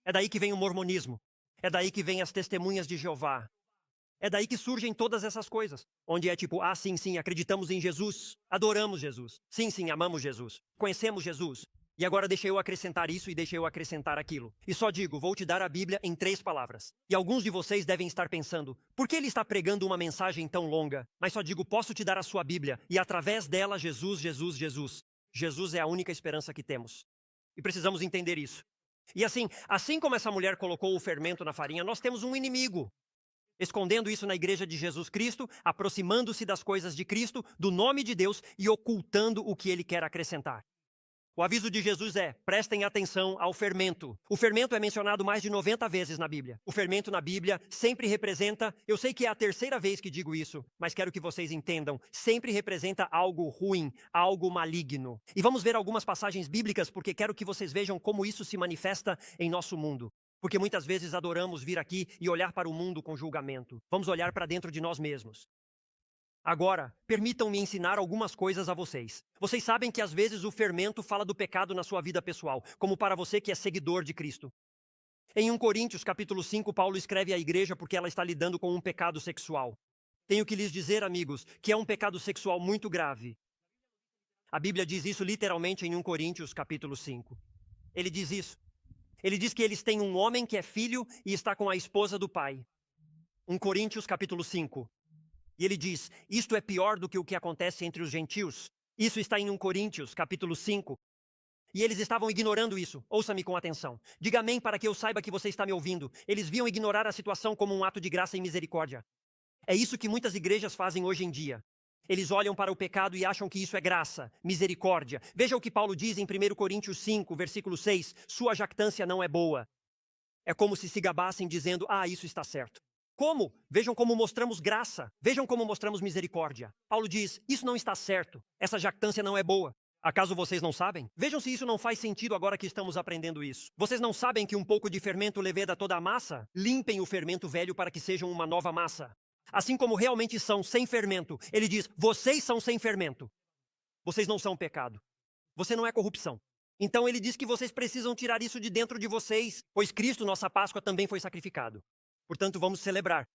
É daí que vem o mormonismo. É daí que vem as testemunhas de Jeová. É daí que surgem todas essas coisas. Onde é tipo, sim, sim, acreditamos em Jesus, adoramos Jesus. Sim, sim, amamos Jesus, conhecemos Jesus. E agora deixa eu acrescentar isso e deixa eu acrescentar aquilo. E só digo, vou te dar a Bíblia em 3 palavras. E alguns de vocês devem estar pensando, por que ele está pregando uma mensagem tão longa? Mas só digo, posso te dar a sua Bíblia, e através dela, Jesus, Jesus, Jesus. Jesus é a única esperança que temos. E precisamos entender isso. E assim como essa mulher colocou o fermento na farinha, nós temos um inimigo. Escondendo isso na igreja de Jesus Cristo, aproximando-se das coisas de Cristo, do nome de Deus e ocultando o que ele quer acrescentar. O aviso de Jesus é, prestem atenção ao fermento. O fermento é mencionado mais de 90 vezes na Bíblia. O fermento na Bíblia sempre representa, eu sei que é a 3ª vez que digo isso, mas quero que vocês entendam, sempre representa algo ruim, algo maligno. E vamos ver algumas passagens bíblicas, porque quero que vocês vejam como isso se manifesta em nosso mundo. Porque muitas vezes adoramos vir aqui e olhar para o mundo com julgamento. Vamos olhar para dentro de nós mesmos. Agora, permitam-me ensinar algumas coisas a vocês. Vocês sabem que às vezes o fermento fala do pecado na sua vida pessoal, como para você que é seguidor de Cristo. Em 1 Coríntios, capítulo 5, Paulo escreve à igreja porque ela está lidando com um pecado sexual. Tenho que lhes dizer, amigos, que é um pecado sexual muito grave. A Bíblia diz isso literalmente em 1 Coríntios, capítulo 5. Ele diz isso. Ele diz que eles têm um homem que é filho e está com a esposa do pai. 1 Coríntios capítulo 5. E ele diz, isto é pior do que o que acontece entre os gentios. Isso está em 1 Coríntios capítulo 5. E eles estavam ignorando isso. Ouça-me com atenção. Diga amém para que eu saiba que você está me ouvindo. Eles viam ignorar a situação como um ato de graça e misericórdia. É isso que muitas igrejas fazem hoje em dia. Eles olham para o pecado e acham que isso é graça, misericórdia. Veja o que Paulo diz em 1 Coríntios 5, versículo 6. Sua jactância não é boa. É como se gabassem dizendo, isso está certo. Como? Vejam como mostramos graça. Vejam como mostramos misericórdia. Paulo diz, isso não está certo. Essa jactância não é boa. Acaso vocês não sabem? Vejam se isso não faz sentido agora que estamos aprendendo isso. Vocês não sabem que um pouco de fermento leveda toda a massa? Limpem o fermento velho para que sejam uma nova massa. Assim como realmente são sem fermento. Ele diz, vocês são sem fermento. Vocês não são pecado. Você não é corrupção. Então ele diz que vocês precisam tirar isso de dentro de vocês, pois Cristo, nossa Páscoa, também foi sacrificado. Portanto, vamos celebrar.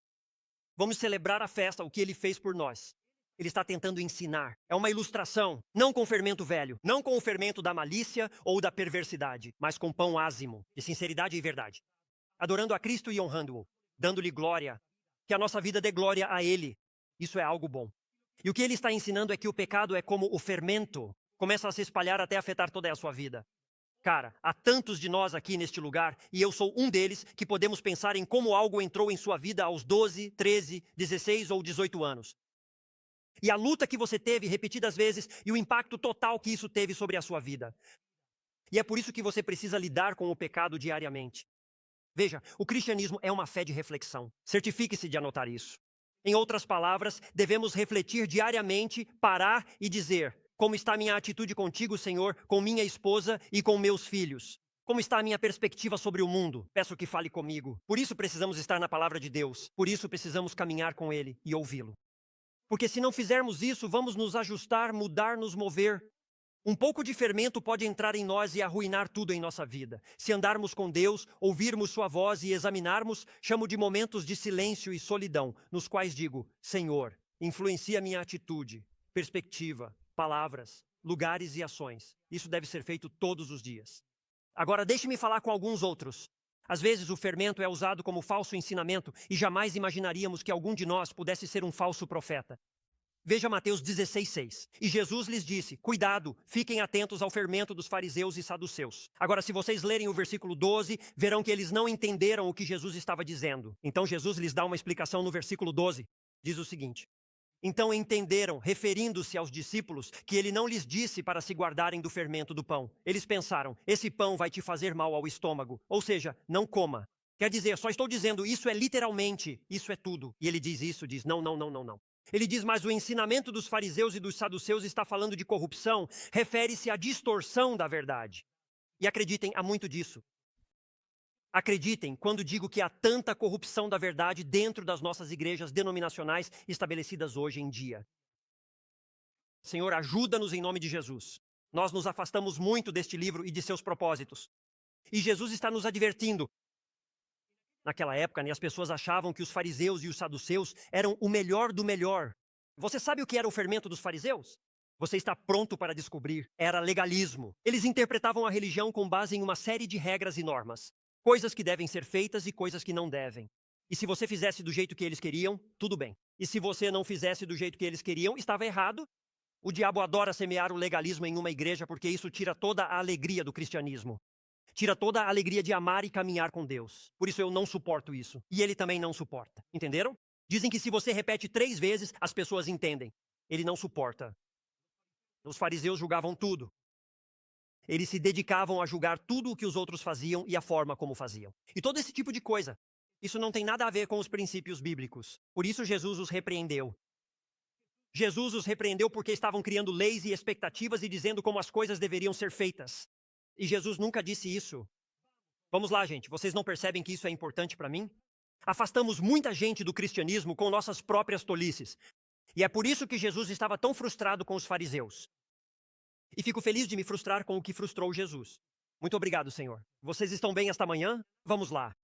Vamos celebrar a festa, o que ele fez por nós. Ele está tentando ensinar. É uma ilustração, não com fermento velho, não com o fermento da malícia ou da perversidade, mas com pão ázimo, de sinceridade e verdade. Adorando a Cristo e honrando-o, dando-lhe glória. Que a nossa vida dê glória a Ele. Isso é algo bom. E o que ele está ensinando é que o pecado é como o fermento. Começa a se espalhar até afetar toda a sua vida. Cara, há tantos de nós aqui neste lugar, e eu sou um deles, que podemos pensar em como algo entrou em sua vida aos 12, 13, 16 ou 18 anos. E a luta que você teve repetidas vezes e o impacto total que isso teve sobre a sua vida. E é por isso que você precisa lidar com o pecado diariamente. Veja, o cristianismo é uma fé de reflexão. Certifique-se de anotar isso. Em outras palavras, devemos refletir diariamente, parar e dizer: como está minha atitude contigo, Senhor, com minha esposa e com meus filhos? Como está a minha perspectiva sobre o mundo? Peço que fale comigo. Por isso precisamos estar na palavra de Deus. Por isso precisamos caminhar com Ele e ouvi-lo. Porque se não fizermos isso, vamos nos ajustar, mudar, nos mover. Um pouco de fermento pode entrar em nós e arruinar tudo em nossa vida. Se andarmos com Deus, ouvirmos sua voz e examinarmos, chamo de momentos de silêncio e solidão, nos quais digo: Senhor, influencia minha atitude, perspectiva, palavras, lugares e ações. Isso deve ser feito todos os dias. Agora deixe-me falar com alguns outros. Às vezes o fermento é usado como falso ensinamento e jamais imaginaríamos que algum de nós pudesse ser um falso profeta. Veja Mateus 16:6. E Jesus lhes disse: cuidado, fiquem atentos ao fermento dos fariseus e saduceus. Agora, se vocês lerem o versículo 12, verão que eles não entenderam o que Jesus estava dizendo. Então Jesus lhes dá uma explicação no versículo 12. Diz o seguinte: então entenderam, referindo-se aos discípulos, que ele não lhes disse para se guardarem do fermento do pão. Eles pensaram: esse pão vai te fazer mal ao estômago, ou seja, não coma. Quer dizer, só estou dizendo, isso é literalmente, isso é tudo. E ele diz isso, diz não, não, não, não, não. Ele diz, mas o ensinamento dos fariseus e dos saduceus está falando de corrupção, refere-se à distorção da verdade. E acreditem, há muito disso. Acreditem quando digo que há tanta corrupção da verdade dentro das nossas igrejas denominacionais estabelecidas hoje em dia. Senhor, ajuda-nos em nome de Jesus. Nós nos afastamos muito deste livro e de seus propósitos. E Jesus está nos advertindo. Naquela época, as pessoas achavam que os fariseus e os saduceus eram o melhor do melhor. Você sabe o que era o fermento dos fariseus? Você está pronto para descobrir. Era legalismo. Eles interpretavam a religião com base em uma série de regras e normas. Coisas que devem ser feitas e coisas que não devem. E se você fizesse do jeito que eles queriam, tudo bem. E se você não fizesse do jeito que eles queriam, estava errado. O diabo adora semear o legalismo em uma igreja porque isso tira toda a alegria do cristianismo. Tira toda a alegria de amar e caminhar com Deus. Por isso eu não suporto isso. E ele também não suporta. Entenderam? Dizem que se você repete 3 vezes, as pessoas entendem. Ele não suporta. Os fariseus julgavam tudo. Eles se dedicavam a julgar tudo o que os outros faziam e a forma como faziam. E todo esse tipo de coisa. Isso não tem nada a ver com os princípios bíblicos. Por isso Jesus os repreendeu. Jesus os repreendeu porque estavam criando leis e expectativas e dizendo como as coisas deveriam ser feitas. E Jesus nunca disse isso. Vamos lá, gente. Vocês não percebem que isso é importante para mim? Afastamos muita gente do cristianismo com nossas próprias tolices. E é por isso que Jesus estava tão frustrado com os fariseus. E fico feliz de me frustrar com o que frustrou Jesus. Muito obrigado, Senhor. Vocês estão bem esta manhã? Vamos lá.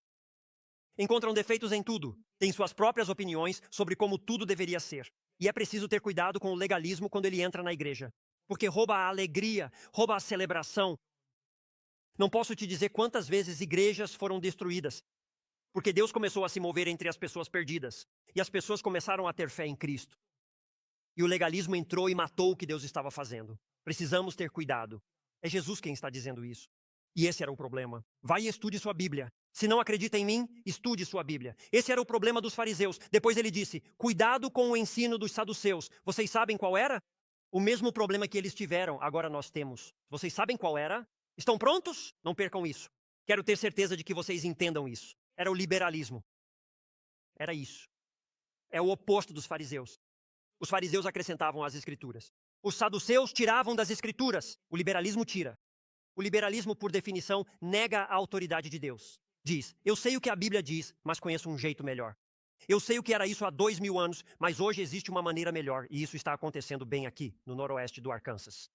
Encontram defeitos em tudo. Têm suas próprias opiniões sobre como tudo deveria ser. E é preciso ter cuidado com o legalismo quando ele entra na igreja. Porque rouba a alegria, rouba a celebração. Não posso te dizer quantas vezes igrejas foram destruídas, porque Deus começou a se mover entre as pessoas perdidas, e as pessoas começaram a ter fé em Cristo. E o legalismo entrou e matou o que Deus estava fazendo. Precisamos ter cuidado. É Jesus quem está dizendo isso. E esse era o problema. Vai e estude sua Bíblia. Se não acredita em mim, estude sua Bíblia. Esse era o problema dos fariseus. Depois ele disse, cuidado com o ensino dos saduceus. Vocês sabem qual era? O mesmo problema que eles tiveram, agora nós temos. Vocês sabem qual era? Estão prontos? Não percam isso. Quero ter certeza de que vocês entendam isso. Era o liberalismo. Era isso. É o oposto dos fariseus. Os fariseus acrescentavam às escrituras. Os saduceus tiravam das escrituras. O liberalismo tira. O liberalismo, por definição, nega a autoridade de Deus. Diz, eu sei o que a Bíblia diz, mas conheço um jeito melhor. Eu sei o que era isso há 2000 anos, mas hoje existe uma maneira melhor. E isso está acontecendo bem aqui, no noroeste do Arkansas.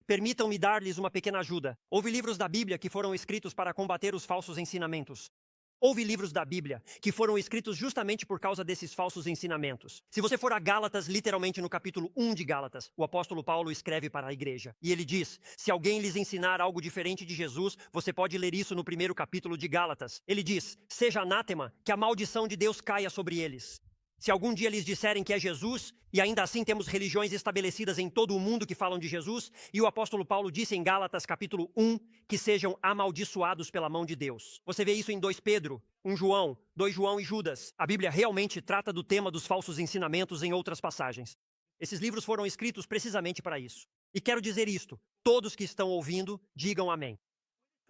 Permitam-me dar-lhes uma pequena ajuda. Houve livros da Bíblia que foram escritos para combater os falsos ensinamentos. Houve livros da Bíblia que foram escritos justamente por causa desses falsos ensinamentos. Se você for a Gálatas, literalmente no capítulo 1 de Gálatas, o apóstolo Paulo escreve para a igreja. E ele diz, se alguém lhes ensinar algo diferente de Jesus, você pode ler isso no primeiro capítulo de Gálatas. Ele diz, seja anátema, que a maldição de Deus caia sobre eles. Se algum dia lhes disserem que é Jesus, e ainda assim temos religiões estabelecidas em todo o mundo que falam de Jesus, e o apóstolo Paulo disse em Gálatas capítulo 1, que sejam amaldiçoados pela mão de Deus. Você vê isso em 2 Pedro, 1 João, 2 João e Judas. A Bíblia realmente trata do tema dos falsos ensinamentos em outras passagens. Esses livros foram escritos precisamente para isso. E quero dizer isto, todos que estão ouvindo, digam amém.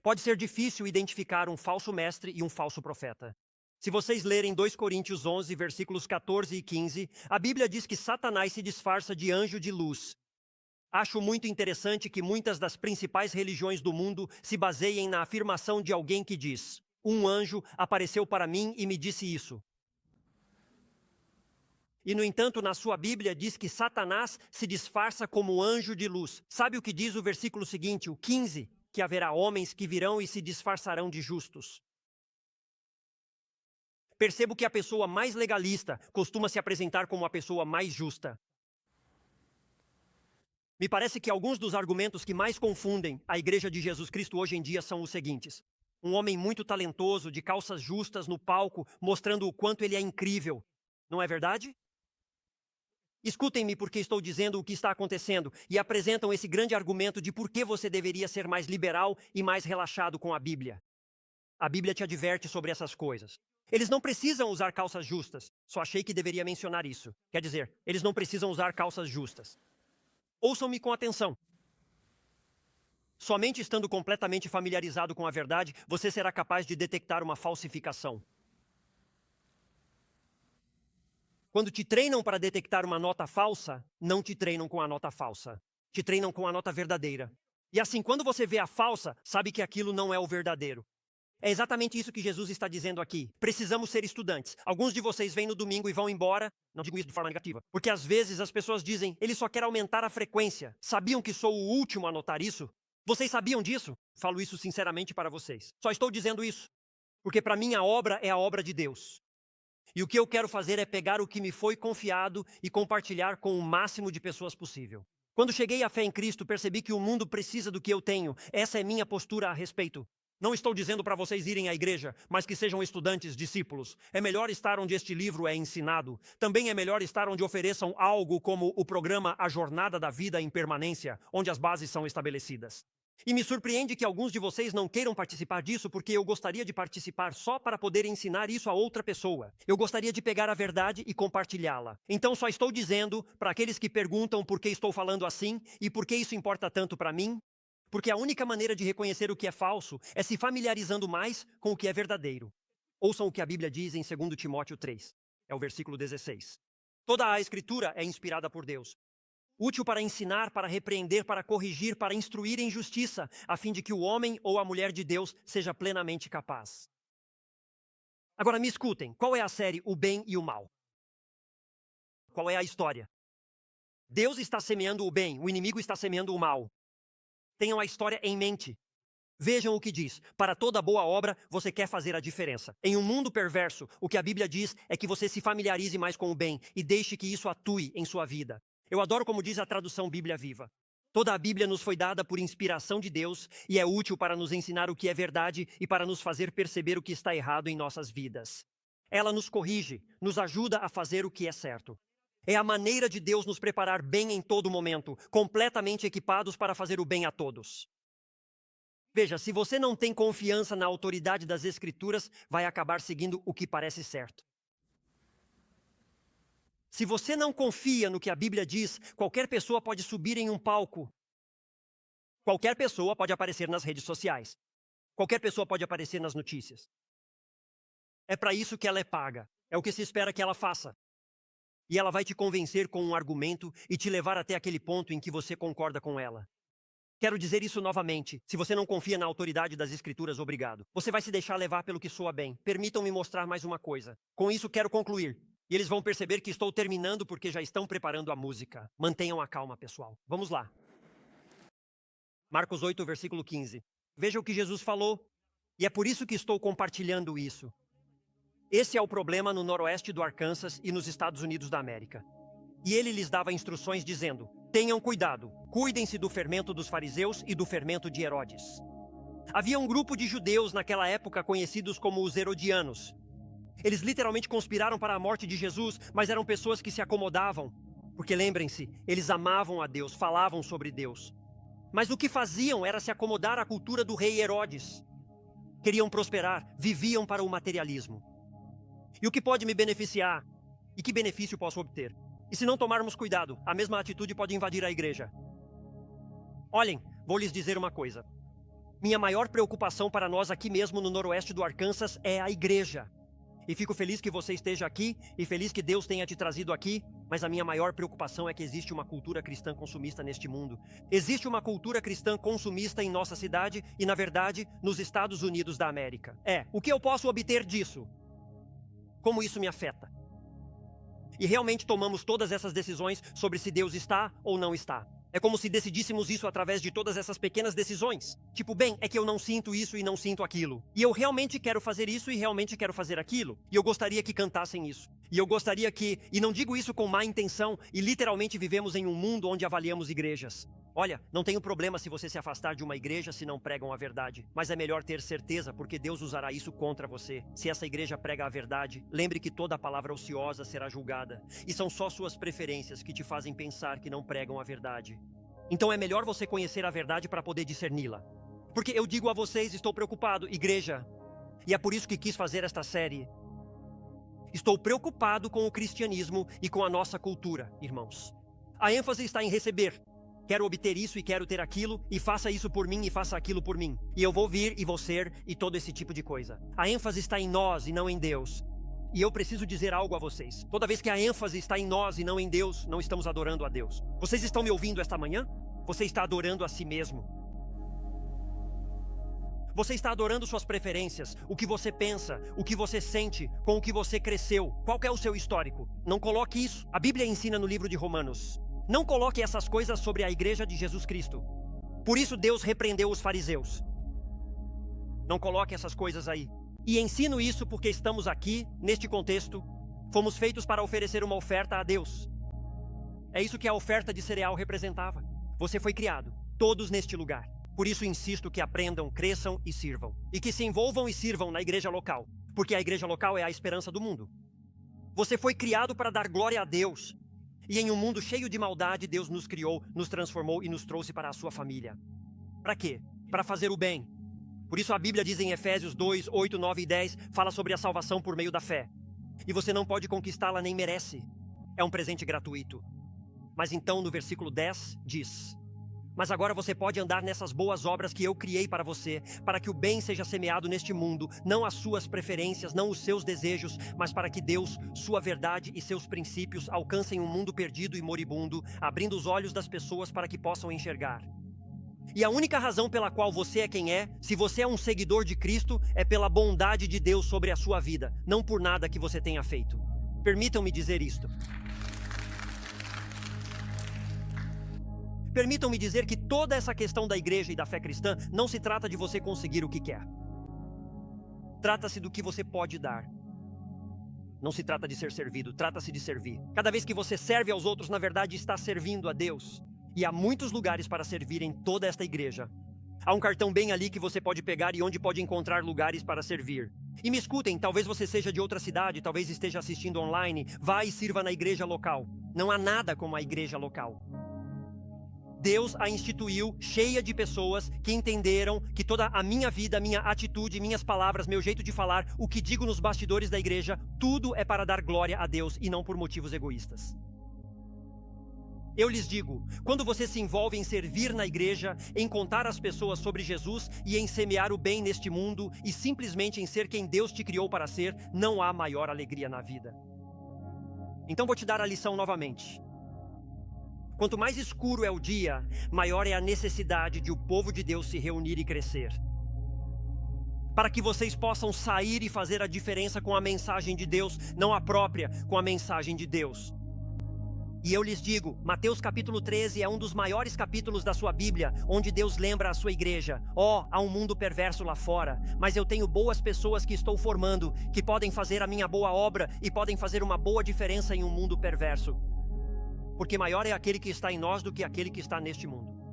Pode ser difícil identificar um falso mestre e um falso profeta. Se vocês lerem 2 Coríntios 11, versículos 14 e 15, a Bíblia diz que Satanás se disfarça de anjo de luz. Acho muito interessante que muitas das principais religiões do mundo se baseiem na afirmação de alguém que diz, um anjo apareceu para mim e me disse isso. E, no entanto, na sua Bíblia diz que Satanás se disfarça como anjo de luz. Sabe o que diz o versículo seguinte, o 15? Que haverá homens que virão e se disfarçarão de justos. Percebo que a pessoa mais legalista costuma se apresentar como a pessoa mais justa. Me parece que alguns dos argumentos que mais confundem a Igreja de Jesus Cristo hoje em dia são os seguintes. Um homem muito talentoso, de calças justas no palco, mostrando o quanto ele é incrível. Não é verdade? Escutem-me porque estou dizendo o que está acontecendo e apresentam esse grande argumento de por que você deveria ser mais liberal e mais relaxado com a Bíblia. A Bíblia te adverte sobre essas coisas. Eles não precisam usar calças justas. Só achei que deveria mencionar isso. Quer dizer, eles não precisam usar calças justas. Ouçam-me com atenção. Somente estando completamente familiarizado com a verdade, você será capaz de detectar uma falsificação. Quando te treinam para detectar uma nota falsa, não te treinam com a nota falsa. Te treinam com a nota verdadeira. E assim, quando você vê a falsa, sabe que aquilo não é o verdadeiro. É exatamente isso que Jesus está dizendo aqui. Precisamos ser estudantes. Alguns de vocês vêm no domingo e vão embora. Não digo isso de forma negativa. Porque às vezes as pessoas dizem, ele só quer aumentar a frequência. Sabiam que sou o último a notar isso? Vocês sabiam disso? Falo isso sinceramente para vocês. Só estou dizendo isso. Porque para mim a obra é a obra de Deus. E o que eu quero fazer é pegar o que me foi confiado e compartilhar com o máximo de pessoas possível. Quando cheguei à fé em Cristo, percebi que o mundo precisa do que eu tenho. Essa é minha postura a respeito. Não estou dizendo para vocês irem à igreja, mas que sejam estudantes, discípulos. É melhor estar onde este livro é ensinado. Também é melhor estar onde ofereçam algo como o programa A Jornada da Vida em Permanência, onde as bases são estabelecidas. E me surpreende que alguns de vocês não queiram participar disso porque eu gostaria de participar só para poder ensinar isso a outra pessoa. Eu gostaria de pegar a verdade e compartilhá-la. Então só estou dizendo para aqueles que perguntam por que estou falando assim e por que isso importa tanto para mim, porque a única maneira de reconhecer o que é falso é se familiarizando mais com o que é verdadeiro. Ouçam o que a Bíblia diz em 2 Timóteo 3. É o versículo 16. Toda a Escritura é inspirada por Deus. Útil para ensinar, para repreender, para corrigir, para instruir em justiça, a fim de que o homem ou a mulher de Deus seja plenamente capaz. Agora me escutem, qual é a série O Bem e o Mal? Qual é a história? Deus está semeando o bem, o inimigo está semeando o mal. Tenham a história em mente. Vejam o que diz. Para toda boa obra, você quer fazer a diferença. Em um mundo perverso, o que a Bíblia diz é que você se familiarize mais com o bem e deixe que isso atue em sua vida. Eu adoro como diz a tradução Bíblia Viva. Toda a Bíblia nos foi dada por inspiração de Deus e é útil para nos ensinar o que é verdade e para nos fazer perceber o que está errado em nossas vidas. Ela nos corrige, nos ajuda a fazer o que é certo. É a maneira de Deus nos preparar bem em todo momento, completamente equipados para fazer o bem a todos. Veja, se você não tem confiança na autoridade das Escrituras, vai acabar seguindo o que parece certo. Se você não confia no que a Bíblia diz, qualquer pessoa pode subir em um palco. Qualquer pessoa pode aparecer nas redes sociais. Qualquer pessoa pode aparecer nas notícias. É para isso que ela é paga. É o que se espera que ela faça. E ela vai te convencer com um argumento e te levar até aquele ponto em que você concorda com ela. Quero dizer isso novamente. Se você não confia na autoridade das Escrituras, obrigado. Você vai se deixar levar pelo que soa bem. Permitam-me mostrar mais uma coisa. Com isso quero concluir. E eles vão perceber que estou terminando porque já estão preparando a música. Mantenham a calma, pessoal. Vamos lá. Marcos 8, versículo 15. Veja o que Jesus falou. E é por isso que estou compartilhando isso. Esse é o problema no noroeste do Arkansas e nos Estados Unidos da América. E ele lhes dava instruções dizendo: tenham cuidado, cuidem-se do fermento dos fariseus e do fermento de Herodes. Havia um grupo de judeus naquela época conhecidos como os herodianos. Eles literalmente conspiraram para a morte de Jesus, mas eram pessoas que se acomodavam. Porque lembrem-se, eles amavam a Deus, falavam sobre Deus. Mas o que faziam era se acomodar à cultura do rei Herodes. Queriam prosperar, viviam para o materialismo. E o que pode me beneficiar? E que benefício posso obter? E se não tomarmos cuidado, a mesma atitude pode invadir a igreja. Olhem, vou lhes dizer uma coisa. Minha maior preocupação para nós aqui mesmo no noroeste do Arkansas é a igreja. E fico feliz que você esteja aqui e feliz que Deus tenha te trazido aqui, mas a minha maior preocupação é que existe uma cultura cristã consumista neste mundo. Existe uma cultura cristã consumista em nossa cidade e, na verdade, nos Estados Unidos da América. O que eu posso obter disso? Como isso me afeta? E realmente tomamos todas essas decisões sobre se Deus está ou não está. É como se decidíssemos isso através de todas essas pequenas decisões. Tipo, bem, é que eu não sinto isso e não sinto aquilo. E eu realmente quero fazer isso e realmente quero fazer aquilo. E eu gostaria que cantassem isso. E eu gostaria que, e não digo isso com má intenção, e literalmente vivemos em um mundo onde avaliamos igrejas. Olha, não tenho problema se você se afastar de uma igreja se não pregam a verdade, mas é melhor ter certeza, porque Deus usará isso contra você. Se essa igreja prega a verdade, lembre que toda palavra ociosa será julgada, e são só suas preferências que te fazem pensar que não pregam a verdade. Então é melhor você conhecer a verdade para poder discerni-la. Porque eu digo a vocês, estou preocupado, igreja, e é por isso que quis fazer esta série. Estou preocupado com o cristianismo e com a nossa cultura, irmãos. A ênfase está em receber. Quero obter isso e quero ter aquilo, e faça isso por mim e faça aquilo por mim. E eu vou vir e vou ser, e todo esse tipo de coisa. A ênfase está em nós e não em Deus. E eu preciso dizer algo a vocês. Toda vez que a ênfase está em nós e não em Deus, não estamos adorando a Deus. Vocês estão me ouvindo esta manhã? Você está adorando a si mesmo. Você está adorando suas preferências, o que você pensa, o que você sente, com o que você cresceu. Qual é o seu histórico? Não coloque isso. A Bíblia ensina no livro de Romanos. Não coloque essas coisas sobre a igreja de Jesus Cristo. Por isso Deus repreendeu os fariseus. Não coloque essas coisas aí. E ensino isso porque estamos aqui, neste contexto, fomos feitos para oferecer uma oferta a Deus. É isso que a oferta de cereal representava. Você foi criado, todos neste lugar. Por isso insisto que aprendam, cresçam e sirvam. E que se envolvam e sirvam na igreja local. Porque a igreja local é a esperança do mundo. Você foi criado para dar glória a Deus. E em um mundo cheio de maldade, Deus nos criou, nos transformou e nos trouxe para a sua família. Para quê? Para fazer o bem. Por isso a Bíblia diz em Efésios 2, 8, 9 e 10, fala sobre a salvação por meio da fé. E você não pode conquistá-la nem merece. É um presente gratuito. Mas então no versículo 10 diz: mas agora você pode andar nessas boas obras que eu criei para você, para que o bem seja semeado neste mundo, não as suas preferências, não os seus desejos, mas para que Deus, sua verdade e seus princípios alcancem um mundo perdido e moribundo, abrindo os olhos das pessoas para que possam enxergar. E a única razão pela qual você é quem é, se você é um seguidor de Cristo, é pela bondade de Deus sobre a sua vida, não por nada que você tenha feito. Permitam-me dizer isto. Permitam-me dizer que toda essa questão da igreja e da fé cristã não se trata de você conseguir o que quer. Trata-se do que você pode dar. Não se trata de ser servido, trata-se de servir. Cada vez que você serve aos outros, na verdade, está servindo a Deus. E há muitos lugares para servir em toda esta igreja. Há um cartão bem ali que você pode pegar e onde pode encontrar lugares para servir. E me escutem, talvez você seja de outra cidade, talvez esteja assistindo online, vá e sirva na igreja local. Não há nada como a igreja local. Deus a instituiu cheia de pessoas que entenderam que toda a minha vida, minha atitude, minhas palavras, meu jeito de falar, o que digo nos bastidores da igreja, tudo é para dar glória a Deus e não por motivos egoístas. Eu lhes digo, quando você se envolve em servir na igreja, em contar às pessoas sobre Jesus e em semear o bem neste mundo e simplesmente em ser quem Deus te criou para ser, não há maior alegria na vida. Então vou te dar a lição novamente. Quanto mais escuro é o dia, maior é a necessidade de o povo de Deus se reunir e crescer. Para que vocês possam sair e fazer a diferença com a mensagem de Deus, não a própria, com a mensagem de Deus. E eu lhes digo, Mateus capítulo 13 é um dos maiores capítulos da sua Bíblia, onde Deus lembra a sua igreja. Há um mundo perverso lá fora, mas eu tenho boas pessoas que estou formando, que podem fazer a minha boa obra e podem fazer uma boa diferença em um mundo perverso. Porque maior é aquele que está em nós do que aquele que está neste mundo.